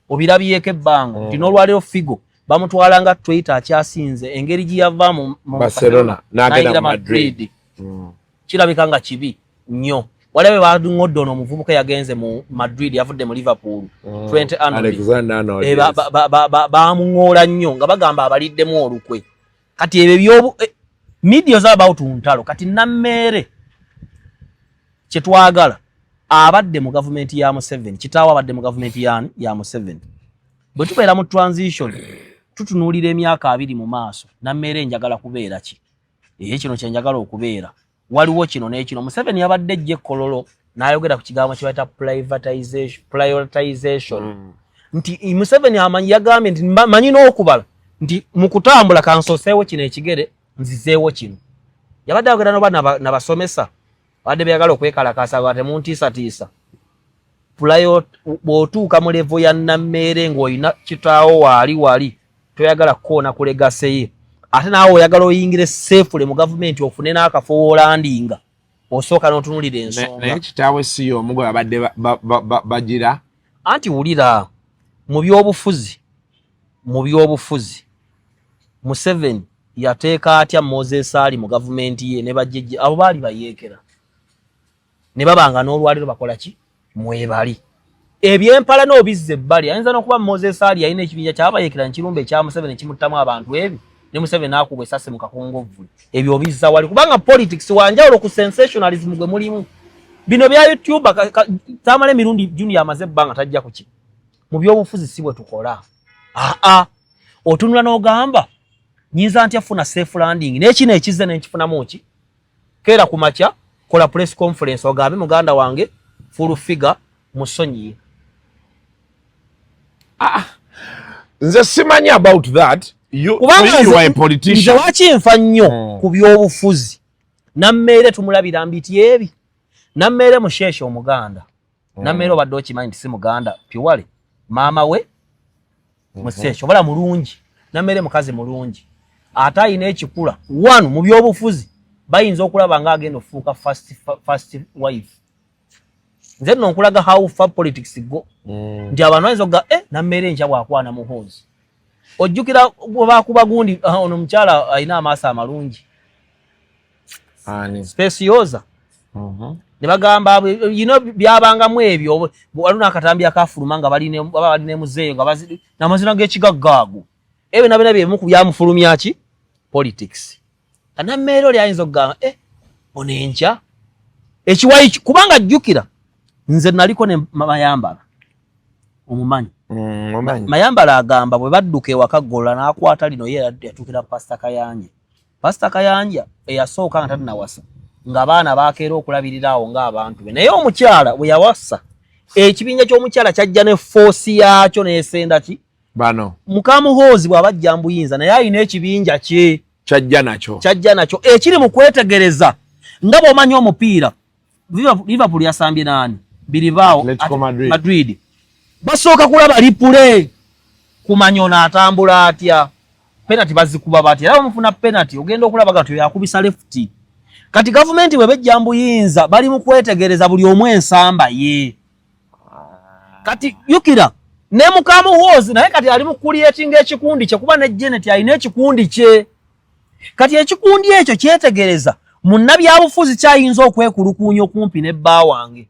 obirabyeko ebbanga nti n'olwaleero Figo bamutwalanga Twitter akyasinze engeri gye yava mu Barcelona n'agenda Madrid kirabika nga kibi nnyo walabe baŋŋodde ono omuvubuka yagenze mu Madrid yavudde mu Liverpool Trent Arnold bamuŋŋoola nnyo nga bagamba abaliddemu olukwe kati ebyo media is about ntalo kati nammeere kyetwagala abadde mu gavumenti ya Museveni kitaawe abadde mu gavumenti ya Museveni bwe tubeera mu transition tutunuulira emyaka 2 mu maaso nammeere njagala kubeera ki kino kye njagala okubeera waliwo kino n'ekino Museveni yabadde ejje kololo n'ayogera ku kigambo kye bayita prioritization nti Museveni amanyi yagambye nti manyi n'okubala nti mu kutambula kansoseewo kino ekigere nzizeewo kino yabadde ayogera n'abasomesa badde byagala okwekalakasa nga temuntiisatiisa bw'otuuka mu levo ya nammeere ng'olina kitaawo wali toyagala kukoona ku legaseye ate naawe oyagala oyingire safely mu gavumenti ofune n'akafo w'olandinga osooka n'otunulira ensonga naye kitaawe si y'omu gwe babadde bagira anti wulira mu byobufuzi Museveni yateeka atya Moses Ali mu gavumenti ye ne bajjejje abo baali bayeekera ne babanga n'olwaliro bakola ki mwebali ebyempala n'obizze ebbali ayinza n'okuba Moses Ali yalina ekibinja ky'abayeekera nkirumba ekya Museveni kimuttamu abantu ebyo ne Museveni akubwa essasi mu kakongovvule ebyo obizza wali kubanga politics wanjawulo ku sensationalism gwe mulimu bino bya YouTube tamale emirundi Junior amaze ebbanga tajja ku ki mu byobufuzi si bwe tukola otunula n'ogamba nyinza ntya funa safe landing n'ekino ekizze n'enkifunamu ki keera ku makya kola press conference ogambe muganda wange Fulufiga musonyiye nze simanyi about that you are a politician wakinfa nnyo ku byobufuzi nammeere tumulabira mbiti ebi nammeere Musheshe omuganda nammeere obadde okimanyi nti si muganda piwale maama we Musheshe obala mulungi nammeere mukazi mulungi ate ayina ekikula one mu byobufuzi bayinza okulaba nga agenda ofuuka first wife nze nno nkulaga how far politics go nti abantu bayinza okuga nammeere nkya bwakwana muhoozi ojjukira bwebakuba gundi ono mukyala alina amaaso amalungi speciosa ne bagamba byabangamu ebyo waliwo n'akatambi akafuluma nga baba balina muzeeyo nga n'amazina g'ekigaggaago ebyo nabina byebimu ku byamufulumya ki politics nammeere oli ayinza okugamba ono enkya ekiwayi kubanga jjukira nze naliko ne Mayambala omumanyi Mayambala agamba bwe badduka ewaka Golla n'akwata lino ye yatuukira Pastor Kayanja eyasooka nga talinawasa ng'abaana baakeera okulabirira awo ng'abantu be naye omukyala bwe yawasa ekibinja ky'omukyala kyajja ne force yaakyo n'esenda ki bano mukamuhoozi bw'abajja mbuyinza naye alina ekibinja kye kyajja nakyo ekiri mu kwetegereza nga bw'omanyi omupiira Liverpool yasambye nani Bilbao Madrid basooka kulaba lipule kumanya ono atambula atya penalty bazikuba batya era bamufuna penalty ogenda okulaba gati yakubisa left kati gavumenti bwe bejja mbuyinza bali mu kwetegereza buli omu ensamba ye kati yukira ne mukamu Muhoozi naye kati ali mu creating ekikundi kye kuba ne Janet alina ekikundi kye. Kati ekikundi ekyo kyetegereza munnabyabufuzi kyayinza okwekulukuunya okumpi ne bba wange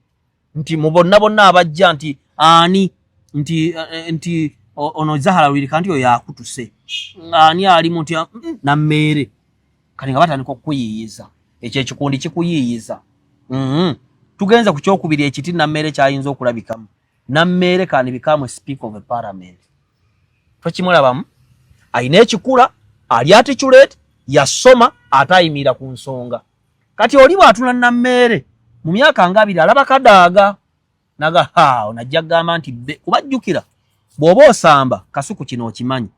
nti mu bonna abajja nti ani nti ono Zahara Lwirika nti oyo yakutuse ani ali nti Nammeere kati nga batandika okuyiyiza ekyo ekikundi kikuyiyiza. Tugenza ku kyokubiri ekiti Nammeere kyayinza okulabikamu. Nammeere can become a speaker of a parliament. Twakimulabamu ayina ekikula ali articulate yasoma atayimira ku nsonga. Kati oli bwatula Nammeere mu myaka nga 2 alaba kadaaga naga onajja gamba nti kubajjukira bw'oba osamba Kasuku kino okimanyi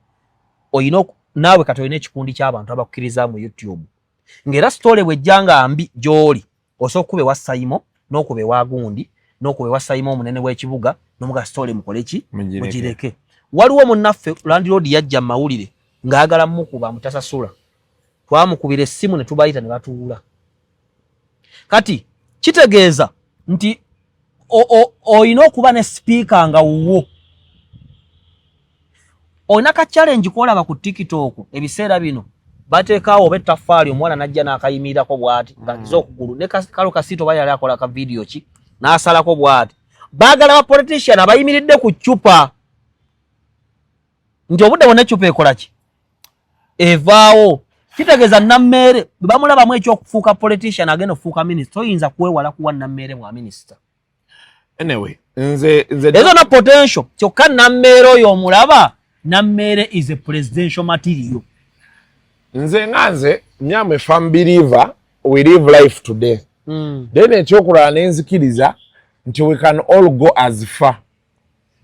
oyina naawe kati oyina ekikundi ky'abantu abakkiriza mu YouTube ng'era story bw'ejjanga mbi gy'oli osobola okube wa Sayimo n'okube wa Gundi n'okube wa Sayimo omunene w'ekibuga n'omuga story mukole ki mugireke. Waliwo munnaffe Landlord yajja mu mawulire ng'ayagala mukuba mutasasula twamukubira essimu ne tubayita ne batuula. Kati kitegeeza nti oyina okuba ne speaker nga wuwo. Oyina ka challenge kolaba ku TikTok ebiseera bino bateekaawo obetafaali omwana najja n'akayimirako bw'ati ng'akiza okugulu ne Kalo Kasito bayali akola ka video ki n'asalako bw'ati. Baagala ba politician abayimiridde ku ccupa nti obudde bwonna eccupa ekola ki evaawo. Kitegeeza Nammeere bamulabamu ekyokufuuka politician agenda okufuuka minister oyinza kwewala kuwa Nammeere mwa minister. Anyway, nze na potential kyokka Nammeere oyo omulaba Nammeere is a presidential material. Nze mnyamwe fan believer we live life today. Then ekyokulala nenzikiriza nti we can all go as far.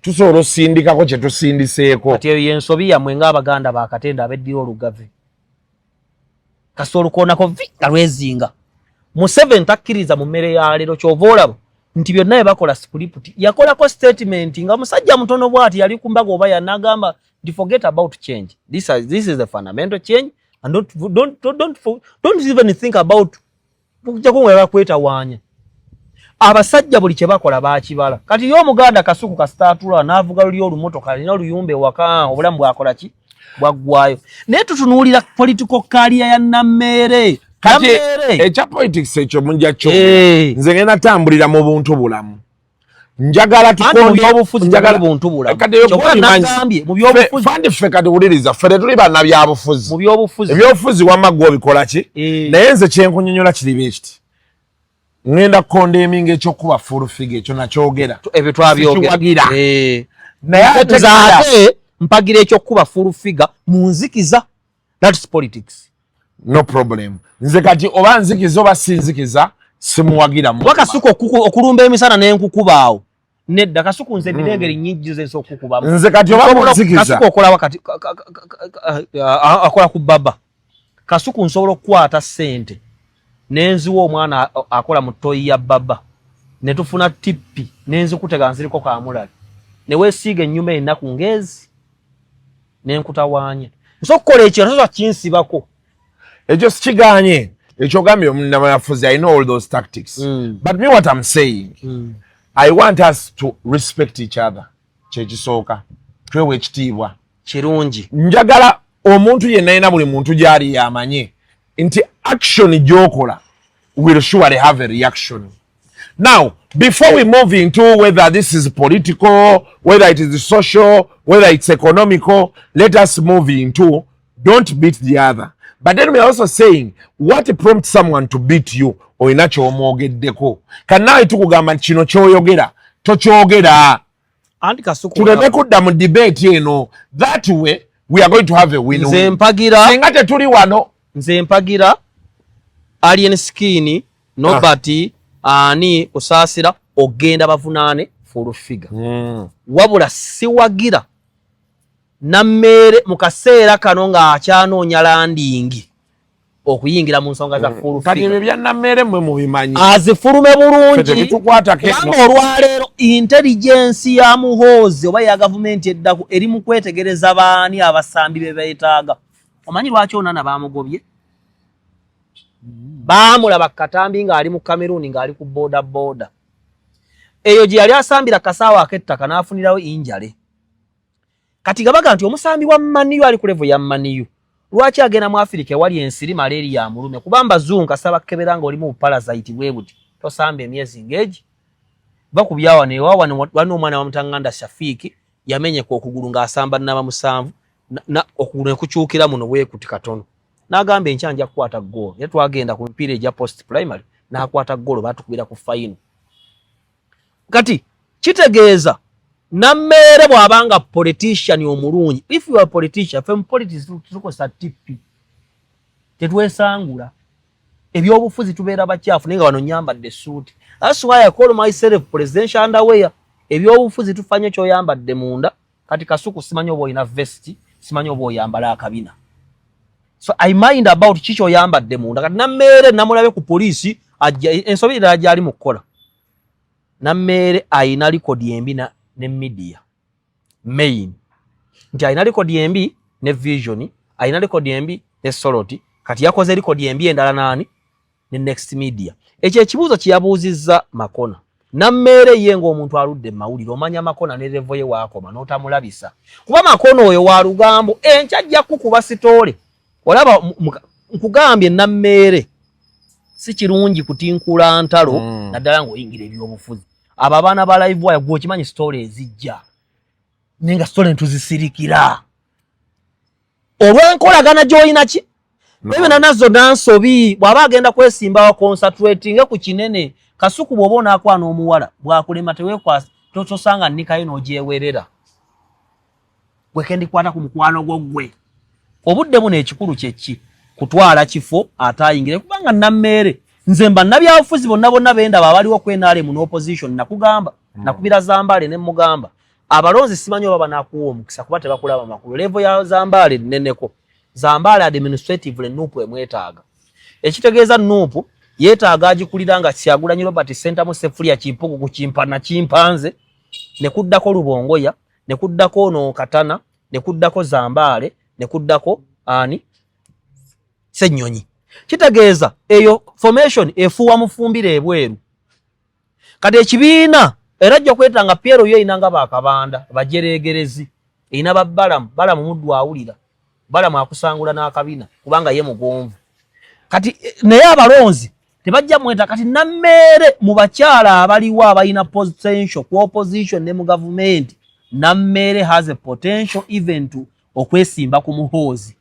Tusobola osindikako kye tusindiseeko. Kati eyo yensobi yammwe ng'Abaganda bakatenda abeddira olugave. Kasolo koonako vika lwezinga. Museveni takkiriza mu mmere ya leero kyova olaba nti byonna bye bakola script yakolako statement nga musajja mutono bw'ati yali ku mbaga oba yanagamba nti forget about change. This is the fundamental change and don't even think about kujja kumwera kwetawaanya. Abasajja buli kye bakola baakibala. Kati y'Omuganda Kasuku kasitaatula n'avuga luli olumotoka alina oluyumba ewaka obulamu bwakola ki bwaggwayo. Naye tutunuulira political career ya Nammeere. Kati ekya politics ekyo munja kyo nze ngenda tambulira mu buntu bulamu. Njagala tukonde njagala buntu bulamu. Kati yogambye mu byobufuzi fandi ffe kati wuliriza ffe tuli bana byabufuzi. Mu byobufuzi ebyobufuzi wamagwa obikola ki naye nze kyenkunyonyola kiri ekiti. Ngenda kondeming ekyokuba full figure ekyo nakyogera. Ebyo twabyogera. Naye ate mpagira ekyokuba full figure mu nzikiza. That's politics. No problem. Nze kati oba nzikiza oba sinzikiza simuwagira mu. Kasuku okulumba emisana n'enkukubaawo. Nedda Kasuku nze birengeri nnyingi ze okukuba. Nze kati oba nzikiza. Kasuku okola wakati akola ku baba. Kasuku nsobola okukwata ssente. Nenziwa omwana akola mu toyi ya baba. Ne tufuna tippi nenzikutega nziriko kaamulali. Ne weesiiga ennyuma ennaku ngezi. Nenkutawaanya. Nsokola ekyo nazo kinsibako. Ekyo sikiganye. Ekyogambye omunnabyabufuzi I know all those tactics. But me what I'm saying, I want us to respect each other. Kyekisooka. Twewe ekitiibwa. Kirungi. Njagala omuntu yenna yena buli muntu gyali yamanye nti action gyokola will surely have a reaction. Now, before we move into whether this is political, whether it is social, whether it's economical, let us move into don't beat the other. But then we are also saying, what prompts someone to beat you? Oyina ky'omwogeddeko. Kannawe tukugamba nti kino ky'oyogera tokyogera. Anti Kasuku tuleme kudda mu debate eno. That way we are going to have a win. Nze mpagira singa tetuli wano. Nze mpagira alien skin nobody ani osaasira ogenda bavunaane full figure. Wabula siwagira Nammeere mu kaseera kano nga akyanoonya landing okuyingira mu nsonga za full figure. Kati ebyo bya Nammeere mmwe mubimanyi. Azifulume bulungi. Kubanga olwaleero intelligence ya Muhoozi oba ya gavumenti eddaku eri mu kwetegereza baani abasambi be beetaaga. Omanyi lwaki onana baamugobye? Baamulaba Katambi ng'ali mu Cameroon ng'ali ku boda. Eyo gye yali asambira kasaawa ak'ettaka n'afunirawo injale. kati gabaga nti omusambi wa Maniyu ali ku level ya Maniyu lwaki agenda mu Africa wali ensiri malaria ya mulume kubamba zunga saba keberanga oli mu parasite bwebuti tosamba emyezi ngeji bakubyawa ne wano omwana wa Mutanganda Shafiki yamenye ko okugulu nga asamba naba musanvu na okugulu kuchukira muno bwe kuti katono nagambe enchanja kwata goal yetwagenda ku mpira eja post primary na akwata goal batukubira ku final kati kitegeeza Nammere bwabanga politician omulungi if you are a politician from politics tuko satipi tetwesangula ebyobufuzi tubeera bakyafu nenga wano nyambadde suit that's why I call myself presidential underwear ebyobufuzi tufanye kyo yambadde munda kati kasuku simanyo obo ina vest simanyo obo yambala akabina so I mind about chicho yambadde munda kati Nammere namulabe ku police ensobira ajali mukola Nammere ayina record embi ne media main nti ayina record embi ne vision ayina record embi ne Soroti kati yakoze record embi endala nani ne next media ekyo ekibuzo kiyabuuzizza Makona Nammere yengo omuntu aludde mawuliro omanya Makona ne level ye wakoma notamulabisa kuba Makona oyo wa lugambo enkyajja kukuba sitole olaba nkugambye Nammere si kirungi kutinkula ntalo naddala ngo oyingira ebyobufuzi ababana ba live wire gwo kimanyi story ezijja nenga story ntuzisirikira olwenkolagana joyina ki bebe nazo nansobi bwaba agenda kwesimba wa concentrating ku kinene kasuku bwobona akwana omuwala bwakulema tewe kwa tosanga nikayo nojewerera gwekendi kwata ku mukwano gwe obudde mu n'ekikulu kyeki kutwala kifo atayingire kubanga Nammere nzemba nabyafuzi bonna benda babaliwo kwenale mu opposition nakugamba nakubira Zambale ne mugamba abalonzi simanyo baba nakuwo mukisa kuba tebakulaba makulu level ya Zambale neneko Zambale administratively nupu emwetaaga ekitegeeza nupu yetaaga agikuliranga Kyagulanyi Robert Center mu sefulia kimpuku ku kimpana chimpanze ne kuddako Lubongoya ne kuddako no Katana ne kuddako Zambale ne kuddako ani Senyonyi kitegeeza eyo formation efuwa mufumbire ebweru kati ekibiina era jjo kwetanga Piero yo inanga bakabanda bajeregerezi ina balamu muddu awulira balamu akusangula n'akabina kubanga ye mugonvu kati naye abalonzi tebajja mweta kati Nammere mu bakyala abaliwo abalina potential ku opposition ne mu government Nammere has a potential even to okwesimba ku Muhoozi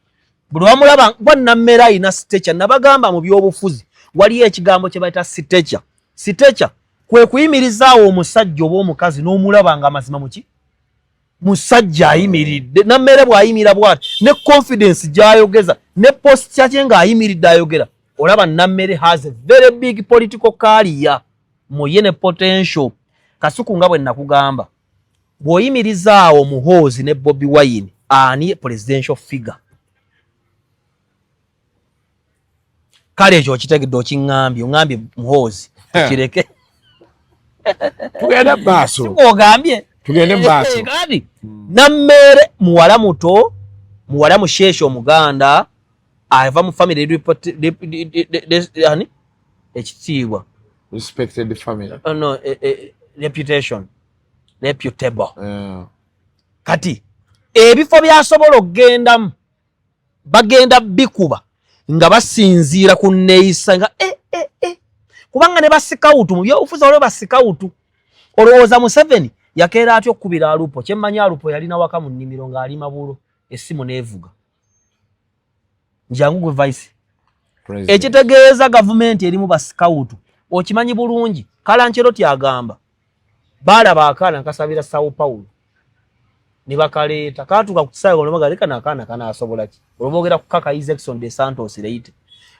bulwamulaba kwa Nammere ayina stature nabagamba mu byobufuzi waliyo ekigambo kye bayita stature kwe kuyimirizaawo omusajja oba omukazi n'omulaba nga mazima muki musajja ayimiridde Nammere bw'ayimira bw'ati ne confidence gy'ayogeza ne posture kye ng'ayimiridde ayogera olaba Nammere has a very big political career muye ne potential kasuku nga bwe nakugamba bw'oyimirizaawo Muhoozi ne Bobi Wine ani presidential figure kale ekyo kitegedde okiŋŋambye oŋŋambye Muhoozi kireke tugende maaso ogambye tugende maaso kadi Nammere muwala muto muwala musheshe omuganda ava mu family yani ekitiibwa respected family no reputation reputable kati ebifo byasobola okugendamu bagenda bikuba nga basinziira ku neeyisa nga kubanga ne basikawutu mu byobufuzi olwo basikawutu olowooza Museveni yakeera atyo okukubira Alupo kyemmanyi Alupo yalina waka mu nnimiro ng'ali mabulo essimu neevuga njangu gwe vice ekitegeeza gavumenti erimu basikawutu okimanyi bulungi Kalancheroti agamba baalaba akaana nkasabira Sao Paulo ne bakaleeta kaatuka ku kisaawe olwobagaleka n'akaana kanaasobola ki olwoboogera ku kaka Isaacson de Santos Leite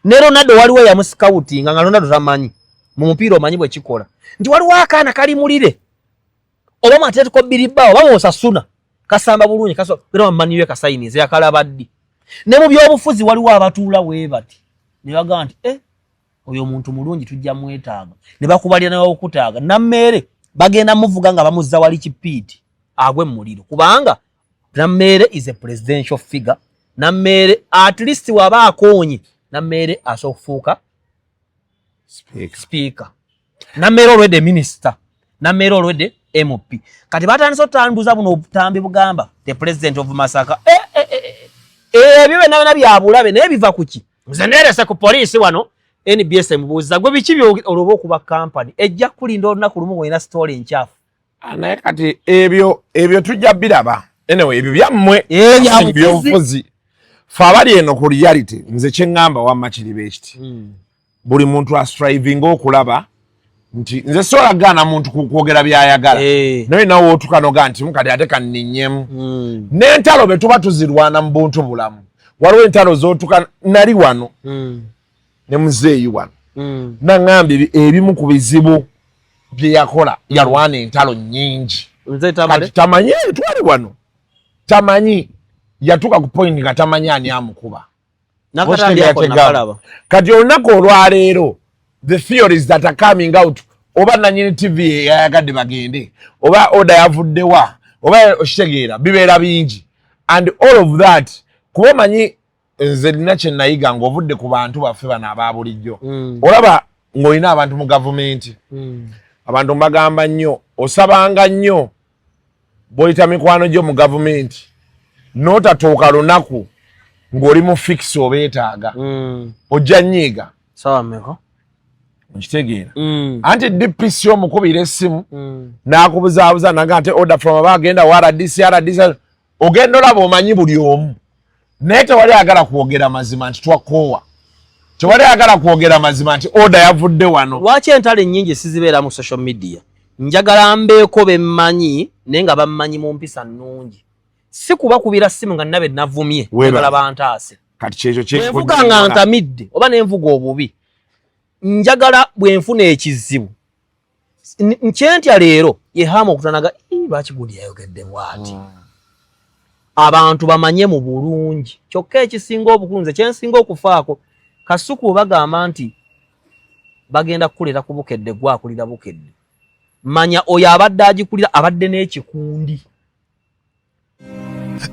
ne Ronaldo waliwo yamusikawutinga nga Ronaldo tamanyi mu mupiira omanyi bwe kikola nti waliwo akaana kali mulire oba Atletico Bilbao oba Osasuna kasamba bulungi kasobola Man U kasayinize yakalaba ddi ne mu byobufuzi waliwo abatuula we bati ne bagamba nti oyo omuntu mulungi tujja mwetaaga ne bakubalira nawe okutaaga Nammere bagenda muvuga nga bamuzza wali kipiiti agwe muliro kubanga Nammere is a presidential figure Nammere at least waba akonye Nammere asofuuka speaker Nammere already minister Nammere already MP kati batandise otambuza buno obutambi bugamba the president of Masaka ebyo bena byabulabe naye biva kuki nze nerese ku police wano NBS mubuuza gwe biki olobo kuba company ejja kulinda olunaku lumu wena story nchafu naye kati ebyo tujja biraba anyway ebyo byammwe ebyobufuzi fe abali eno ku reality nze kyeŋŋamba wamma kiri beekiti buli muntu astriving okulaba nti nze solagaana muntu kwogera byayagala naye nawe otukanoga nti mukati ate kanninyemu n'entalo be tuba tuzirwana mu buntu bulamu waliwo entalo z'otuka nali wano ne muzeeyi wano naŋŋambye ebimu ku bizibu bye yakola yalwana entalo nnyingi kati tamanyi twali wano tamanyi yatuka ku point nga tamanyi ani amukuba kati olunaku olwaleero the theories that are coming out oba nanyini TV yayagadde bagende oba order yavuddewa oba okitegeera bibeera bingi and all of that kuba manyi nze nina kye nayiga ng'ovudde ku bantu baffe bano aba bulijjo olaba ng'olina abantu mu gavumenti abantu mbagamba nnyo osabanga nnyo bw'oyita mikwano gyo mu gavumenti n'otatuuka lunaku ng'oli mu fix obeetaaga ojja nnyiiga okitegeera anti DPC omukubira essimu n'akubuzaabuza naga nti order from aba agenda wa RDC ogenda olaba omanyi buli omu naye tewali agala kwogera mazima nti twakoowa tewali agala kwogera mazima nti order yavudde wano lwaki entalo ennyingi sizibeera mu social media njagala mbeeko bemmanyi naye nga bammanyi mu mpisa nnungi si kubakubira ssimu nga nnabe navumye njagala bantaase kati kyekyo bwenvuga nga ntamidde oba nenvuga obubi njagala bwenfuna ekizibu nkyentya leero yehaama okutanaga lwaki gundi yayogedde bwati abantu bamanye mu bulungi kyokka ekisinga obukulunze kyensinga okufaako Kasuku bagamba nti bagenda kukulira ku bukedde gwakulira bukedde manya oyo abadde agikulira abadde n'ekikundi.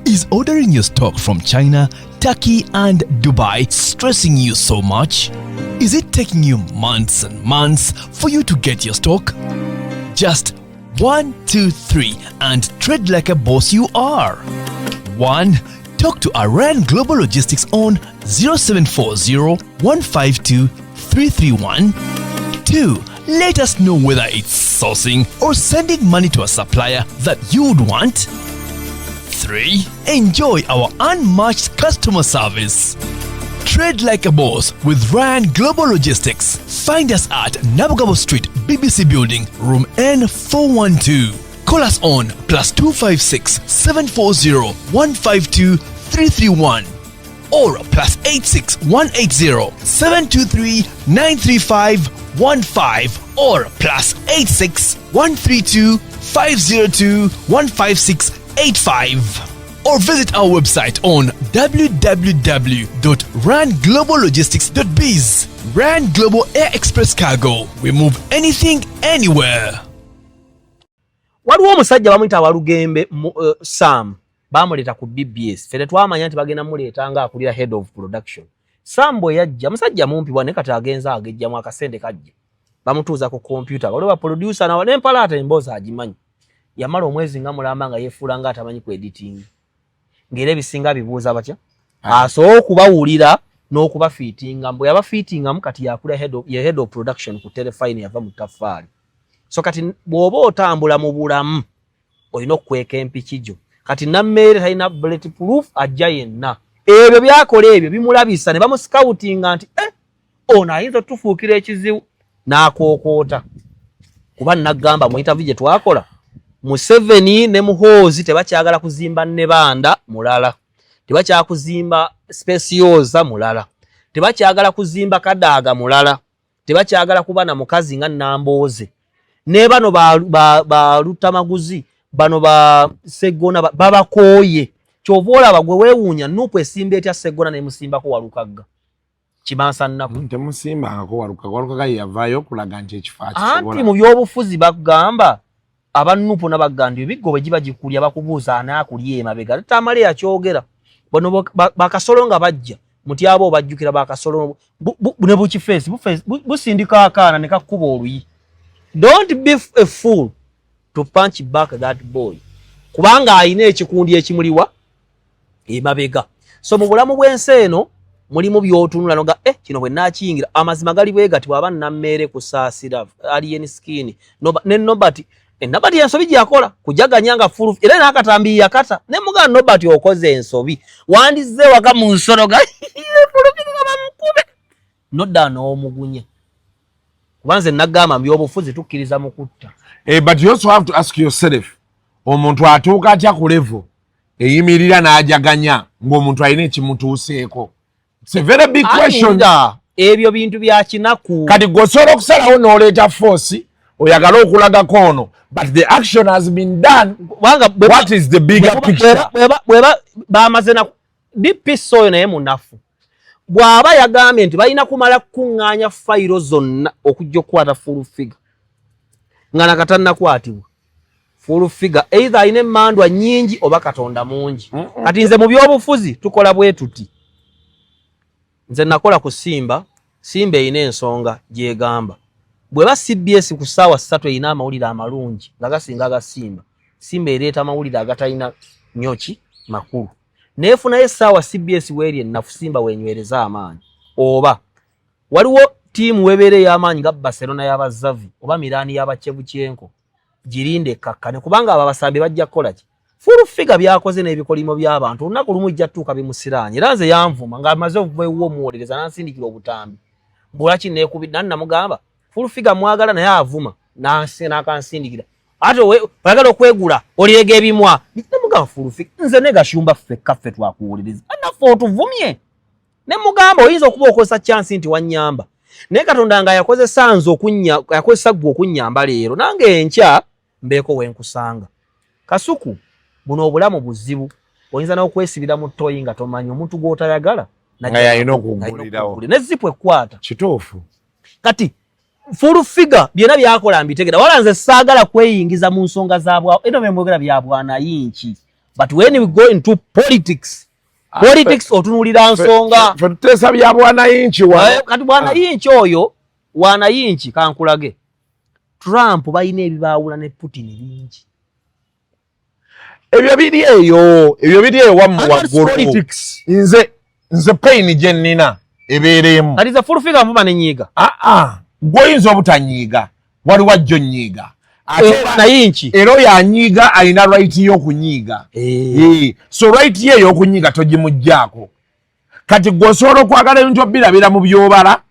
Is ordering your stock from China, Turkey and Dubai stressing you so much? Is it taking you months and months for you to get your stock? Just 1, 2, 3 and trade like a boss you are. 1. Talk to Aran Global Logistics on 0740 152 331. 2. Let us know whether it's sourcing or sending money to a supplier that you would want. 3. Enjoy our unmatched customer service. Trade like a boss with Ryan Global Logistics. Find us at Nabugabo Street, BBC Building, room N412. Call us on +256 740 152 331 or +86 180 723 935 15 or +86 132 502 156 85 or visit our website on www.rangloballogistics.biz. Rand Global Air Express Cargo. We move anything, anywhere. Waliwo omusajja bamuyita Walugembe Sam bamuleta ku BBS. Fere twamanya nti bagenda muleta nga akulira head of production. Sam bwe yajja musajja mumpi bwane kati agenza agejja mu akasente kajje. Bamutuuza ku computer. Waliwo producer na wale mpalata emboza agimanyi. Yamala omwezi nga mulamba nga yefuula nga atamanyi ku editing. Ngere bisinga bibuuza batya. Aso kubawulira n'okuba fittinga mbwe yaba fittinga mu kati yakula head of production ku telefine yava mu tafali. So kati bwoba otambula mu bulamu olina okukweka empikijo. Kati nammere talina bulletproof ajja yenna. Ebyo byakola ebyo bimulabisa ne bamuscoutinga nti ono ayinza tufuukira ekizibu n'akookoota. Kuba nagamba mu interview gye twakola Museveni ne Muhoozi tebakyagala kuzimba Nebanda mulala. Tebakyakuzimba Specioza mulala. Tebakyagala kuzimba Kadaaga mulala. Tebakyagala kuba na mukazi nga Nambooze. Ne bano ba Lutamaguzi bano ba Segona babakooye. Kyovola bagwe weewuunya nupu esimba etya Segona ne musimba ko Walukagga. Kimansa nnako. Temusimba ko Walukagga yavaayo kulaga nti ekifaa kisobola. Anti mu byobufuzi bagamba abanupo nabagandi bigo bwe giba gikulya bakubuuza anaakulya emabega tamale yakyogera bono bakasolonga bajja muti abo bajjukira bakasolo ne buki face busindika akaana ne kakuba oluyi. Don't be a fool to punch back that boy kubanga ayina ekikundi ekimuliwa emabega. So mu bulamu bw'ensi eno mulimu byotunula noga kino bwe nakiyingira amazima gali bwegati bwaba nammere kusaasira alien skin nobati nobati ensobi gyakola kujaganyanga fulu era n'akatambi yakata ne muga nobati okoze ensobi wandize waka mu nsoroga fulu kama mukube nodda n'omugunya kubanze nagamba mbyobufuzi tukkiriza mu kutta. But you also have to ask yourself omuntu atuuka atya ku level eyimirira n'ajaganya ng'omuntu alina ekimutuuseeko. It's a very big question. Ebyo bintu bya kinaku. Kati gosobola okusalawo n'oleeta force oyagala okulagako ono, but the action has been done. What is the bigger picture? Bweba bamaze na DPS oyo naye munafu. Bwaba yagambye nti balina kumala kuŋŋaanya fayiro zonna okujja okukwata full figure. Ngana katanna kwatibwa. Full figure either ayina emmandwa nnyingi oba Katonda mungi. Kati nze mu byobufuzi tukola bwe tuti. Nze nakola ku Simba eyina ensonga gyegamba. Bweba CBS ku ssaawa 3 eyina amawulire amalungi nga gasinga aga Simba ereeta amawulire agatalina nyoki makulu. Neefunayo essaawa CBS weeri ennafu Simba wenywereza amaanyi. Oba waliwo tiimu webeere y'amaanyi nga Barcelona y'abazavi oba Milani y'abachevuchenko girinde kakkane kubanga aba basambi bajja kukola ki full figure byakoze n'ebikolimo by'abantu olunaku lumu ijja tuuka bimusiraanye era nze yanvuma nga amaze okuveewo omuwolereza nansindikira obutambi mbulaki neekubidde namugamba full figure mwagala naye avuma n'akansindikira ate oyagala okwegula olyega ebimwa namugamba full figure nze ne gashumba ffe twakuwuliriza anaffe otuvumye ne mugamba oyinza okuba okozesa chance nti wannyamba naye Katonda nga yakozesa nze yakozesa ggwe okunnyamba leero nange enkya mbeeko wenkusanga. Kasuku buno obulamu buzibu oyinza n'okwesibira mu ttoyi nga tomanyi omuntu gw'otayagala naye alina okugulirawo ne zipu ekwata kituufu. Kati full figure byonna byakola mbitegera wala nze saagala kweyingiza mu nsonga zaabwawo eno bemwogera bya bwana yinki but when we go into politics otunulira nsonga tuteesa bya bwana yinki kati bwana yinki oyo bwana yinki kankulage Trump balina ebibaawula ne Putin bingi ebyo biri eyo wamu waggulu nze pain gye nnina ebeeremu kati ze full figure nvuma nenyiiga gw'oyinza obutanyiiga waliwo ajjo nnyiiga nayinki era oyo anyiiga alina right y'okunyiiga so right ye ey'okunyiiga togimugjaako kati gw'osobola okwagala ebintu obirabira mu byobala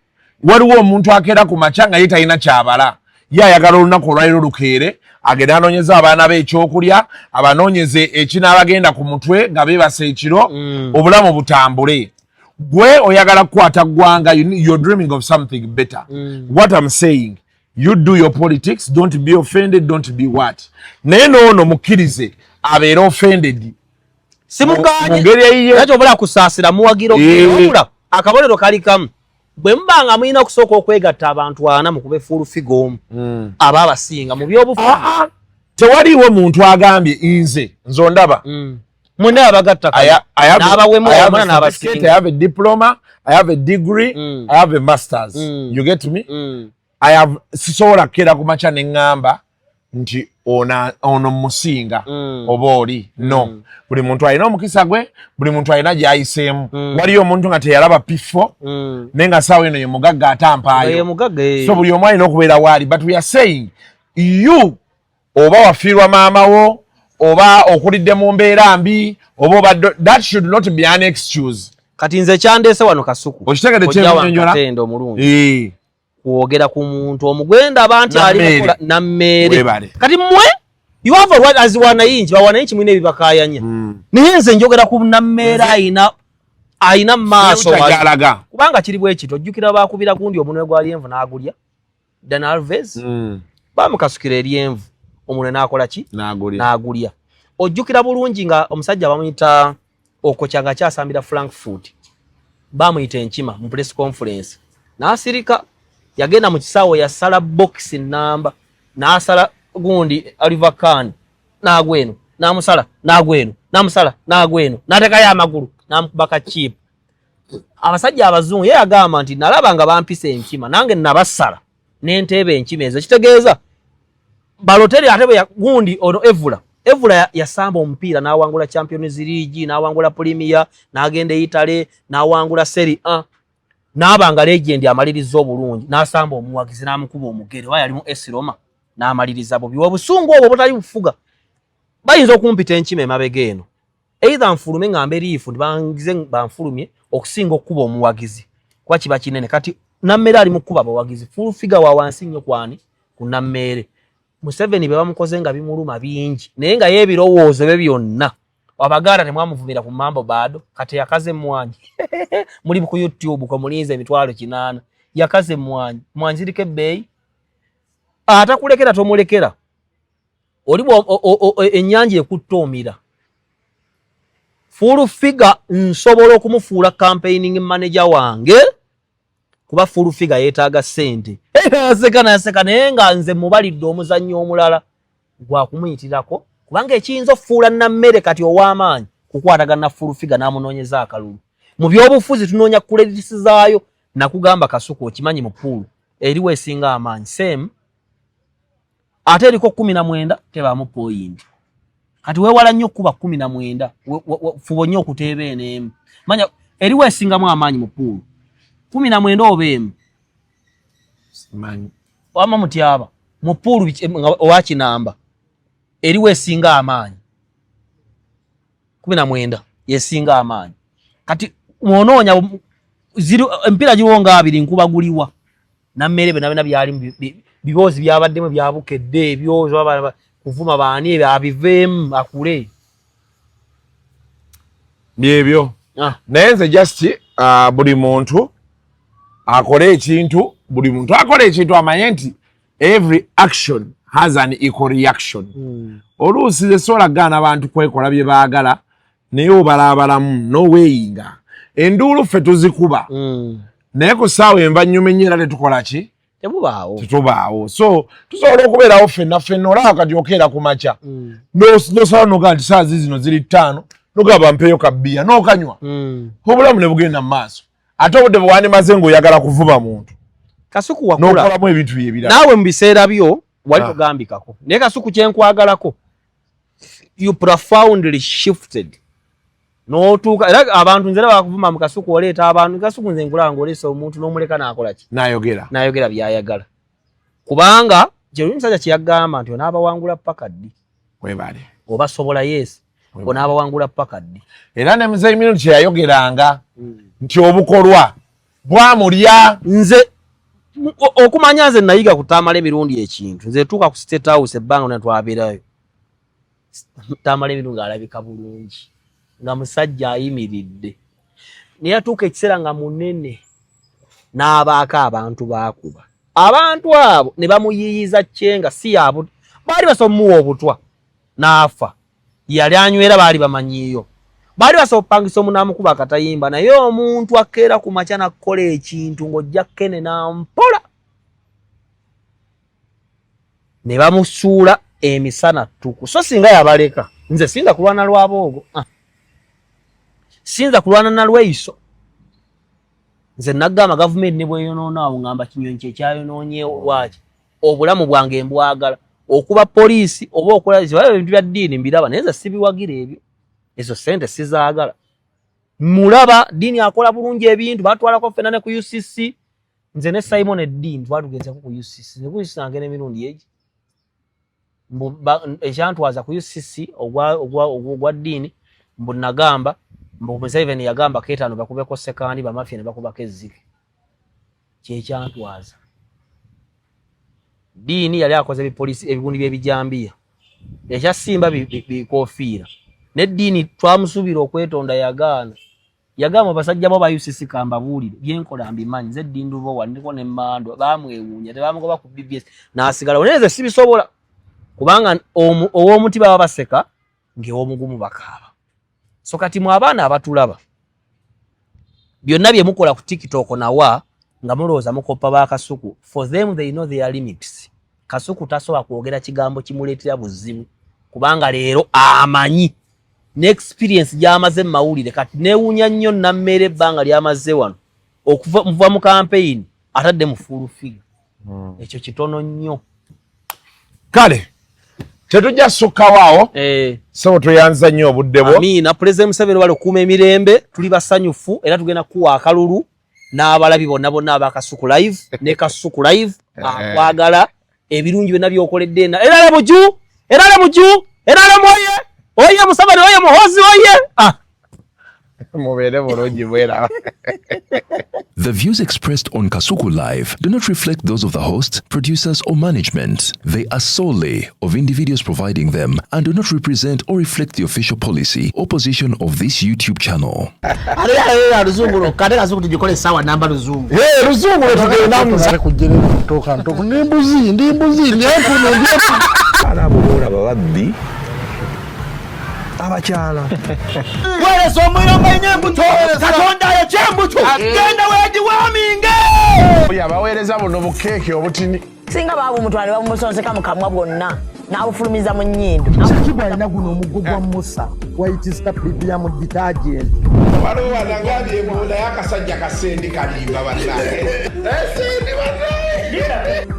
waliwo omuntu akeera ku makya nga ye talina kyabala ye ayagala olunaku olwaliro lukeere agenda anoonyeza abaana be ekyokulya abanoonyeze ekinaabagenda ku mutwe nga beebasa ekiro obulamu butambule gwe oyagala kukwata ggwanga you're dreaming of something better. What I'm saying, you do your politics, don't be offended, don't be what. Naye noono mukkirize abeera offended simuganye nakyo obula kusaasira muwagira okula akabonero kali kamu bwe mbanga mulina okusooka okwegatta abantu 4 mukube full figure omu aba abasinga mu byobufuzi tewaliwo muntu agambye nze ndaba mwene abagatta n'abawemu omwana n'abasinga. I have a diploma, I have a degree, I have a master's. You get me? I have sisobola kera ku makya ne ŋŋamba nti ono musinga oba oli no buli muntu alina omukisa gwe buli muntu alina gy'ayiseemu waliyo omuntu nga teyalaba pifo naye nga saawa eno ye mugagga atampaayo so buli omu alina okubeera waali but we are saying you oba wafiirwa maama wo oba okulidde mu mbeera mbi oba that should not be an excuse. Kati nze kyandeese wano Kasuku okitegedde kyemunnyonnyola omulungi kwogera ku muntu omugwenda abantu ali na mmere kati mmwe you have a right as wanayinki bawanayinki mwine ebibakayanya naye nze njogera ku nammere ayina maaso kubanga kiri bwe kito ojjukira baakubira gundi omunwe gwali envu n'agulya Dan Alves bamukasukira eryenvu omunwe n'akola ki n'agulya ojjukira bulungi nga omusajja bamuyita okocyanga kyasambira Frankfurt bamuyita enkima mu press conference n'asirika yagenda mu kisaawo yasala box namba n'asala gundi Oliver Kahn n'agweno n'amusala n'agweno n'amusala n'agweno n'atekayo amagulu n'amukubaka chip. Abasajja abazungu ye agamba nti nalaba nga bampise enkima nange nabasala n'entebe enkima ezo kitegeeza Balotelli ate bwe gundi ono Evula yasamba omupiira n'awangula Champions League, n'awangula Premier, n'agenda Italy, n'awangula Serie A. N'abanga legend amaliriza obulungi, n'asamba omuwagizi n'amukuba omugere wa yalimu AS Roma n'amaliriza bobi. Obusungu obwo butali bufuga. Bayinza okumpita enkime emabega eno. Either nfulume ngambe liifu ndibangize banfulumye okusinga okuba omuwagizi. Kwa kiba kinene kati Nammere ali mukuba abawagizi. Full figure wa wansi nnyo kwani ku Nammere. Museveni be bamukoze nga bimuluma bingi. Naye nga yebirowoozo bye byonna. Abagara temwamuvumira ku mambo bado kati yakaze mwanyi. Muri ku YouTube ko mulinze emitwalo 8. Yakaze mwanyi. Mwanzirike bei. Atakulekera tomulekera. Olibo ennyanja ekutomira. Full figure nsobola okumufuula campaigning manager wange kuba full figure yetaaga sente. Seka naye nga nze mubalidde omuzannyo omulala gwa kumuyitirako kubanga ekiyinza okufuula Nammere kati ow'amaanyi kukwatagana full figure n'amunoonyeza akalulu. Mu byobufuzi tunoonya credits zaayo nakugamba Kasuku okimanyi mu pool eriwe esinga amaanyi same ate eriko 19 tebaamu point. Kati weewala nnyo kuba 19 fubo nnyo okuteeba enemu. Manya eriwe esingamu amaanyi mu pool 19 obeemu. Simanyi. Wama mutyaba mu pool owa kinamba eriwe esinga amaanyi 19 yesinga amaanyi. Kati mwonoonya empira giwonga abiri nkubaguliwa Nammere bena byali bibozi byabaddemu byabukedde ebyozo kuvuma baani ebyo abiveemu akule byebyo. Naye nze just buli muntu akole ekintu, buli muntu akole ekintu amanye nti every action has an equal reaction. Oluusi ze sola gana abantu kwekola bye baagala naye obalabalamu no weyinga enduulu ffe tuzikuba naye ku ssaawa envanyuma ennyera tetukola ki tetubaawo. So tusobola okubeerawo ffenna olaba kati okeera ku makya nosala noga nti saa zino ziri 5 nogamba mpeeyo kabbiya n'okanywa obulamu ne bugenda mu maaso ate obudde bwe wandimaze ng'oyagala kuvuba muntu Kasuku wakula n'okolamu ebintu byebirala naawe mu biseera byo wali togambikako naye Kasuku kyenkwagalako you profoundly shifted n'otuuka era abantu nzera bakuvuma mu Kasuku oleeta abantu Kasuku nze nkulaba ng'oleesa omuntu n'omuleka n'akola ki n'ayogera byayagala kubanga gye omusajja kye yagamba nti onaabawangula paka ddi webale obasobola yes onaabawangula paka ddi era ne Muzeeyi Minuni kye yayogeranga nti obukolwa bwamulya nze okumanya nze nayiga kutamala emirundi ekintu nze tuuka ku State House ebbanga netwabeerayo tamala emirundi alabika bulungi nga musajja ayimiridde naye atuuka ekiseera nga munene n'abaako abantu baakuba abantu abo ne bamuyiyiza kyenga si yaabo baali basomuwa obutwa n'afa yali anywera baali bamanyiyo baali basobola okupangisa omunaamukuba akatayimba naye omuntu akeera ku makya nakukola ekintu ng'ojja kkene nampola ne bamusuula emisana ttuku so singa yabaleka nze sinza kulwana lwaboogo sinza kulwana na lweiso nze nagamba gavumenti ne bweyonoonaawo ngamba kinyonyi kyekyayonoonye waki obulamu bwange mbwagala okuba poliisi oba okola ebintu bya ddiini mbiraba naye nze sibiwagira ebyo ezo sente sizaagala mulaba ddiini akola bulungi ebintu batwalako ffenna ne ku UCC nze ne Simon eddiini twatugezeko ku UCC ne ku UCC nangena emirundi egi ekyantwaza ku UCC ogwa ddiini mbu nagamba mbu Museveni yagamba keetano bakubeko sekandi bamafia ne bakubako ezzike kyekyantwaza ddiini yali akoze ebipoliisi ebigundi by'ebijambiya ekyasimba bikofiira n'eddiini twamusuubira okwetonda yagaana yagamba basajja bo ba UCC kambabuulire byenkola mbimanyi nze eddiini lubowa ndiko ne mmandwa baamwewuunya tebamugoba ku BBS n'asigala oneze sibisobola kubanga ow'omuti baba baseka ng'ew'omugumu bakaaba so kati mu abaana abatulaba byonna bye mukola ku TikTok nawa nga mulowooza mukoppa ba Kasuku for them they know their limits. Kasuku tasobola kwogera kigambo kimuleetera buzibu kubanga leero amanyi n'experience gy'amaze mu mawulire kati neewuunya nnyo Nammere ebbanga ly'amaze wano okuva mu campaign atadde mu full figure ekyo kitono nnyo kale tetujja sukawaawo so tuyanza nnyo obudde bwo. Amina. President Museveni wali okuuma emirembe, tuli basanyufu era tugenda kuwa akalulu n'abalabi bonna aba Kasuku Live ne Kasuku Live akwagala ebirungi byonna byokoledde era oye Museveni oye Muhoozi oye mubeere bulungi bwera. The views expressed on Kasuku Live do not reflect those of the hosts, producers, or management. They are solely of individuals providing them and do not represent or reflect the official policy or position of this YouTube channel. Abakyala wereso omuyomba enyembuto katonda yechembuto genda weji waminge yabaweereza buno bukeeke obutini singa babu mutwale bamusonseka mu kamwa bwonna n'abufulumiza mu nnyindo. Sakibwa alina guno omuggo gwa Musa wayitista premium detergent. waliwo wanagambye embunda y'akasajja kasendi kalimba bannange. Esendi bannange.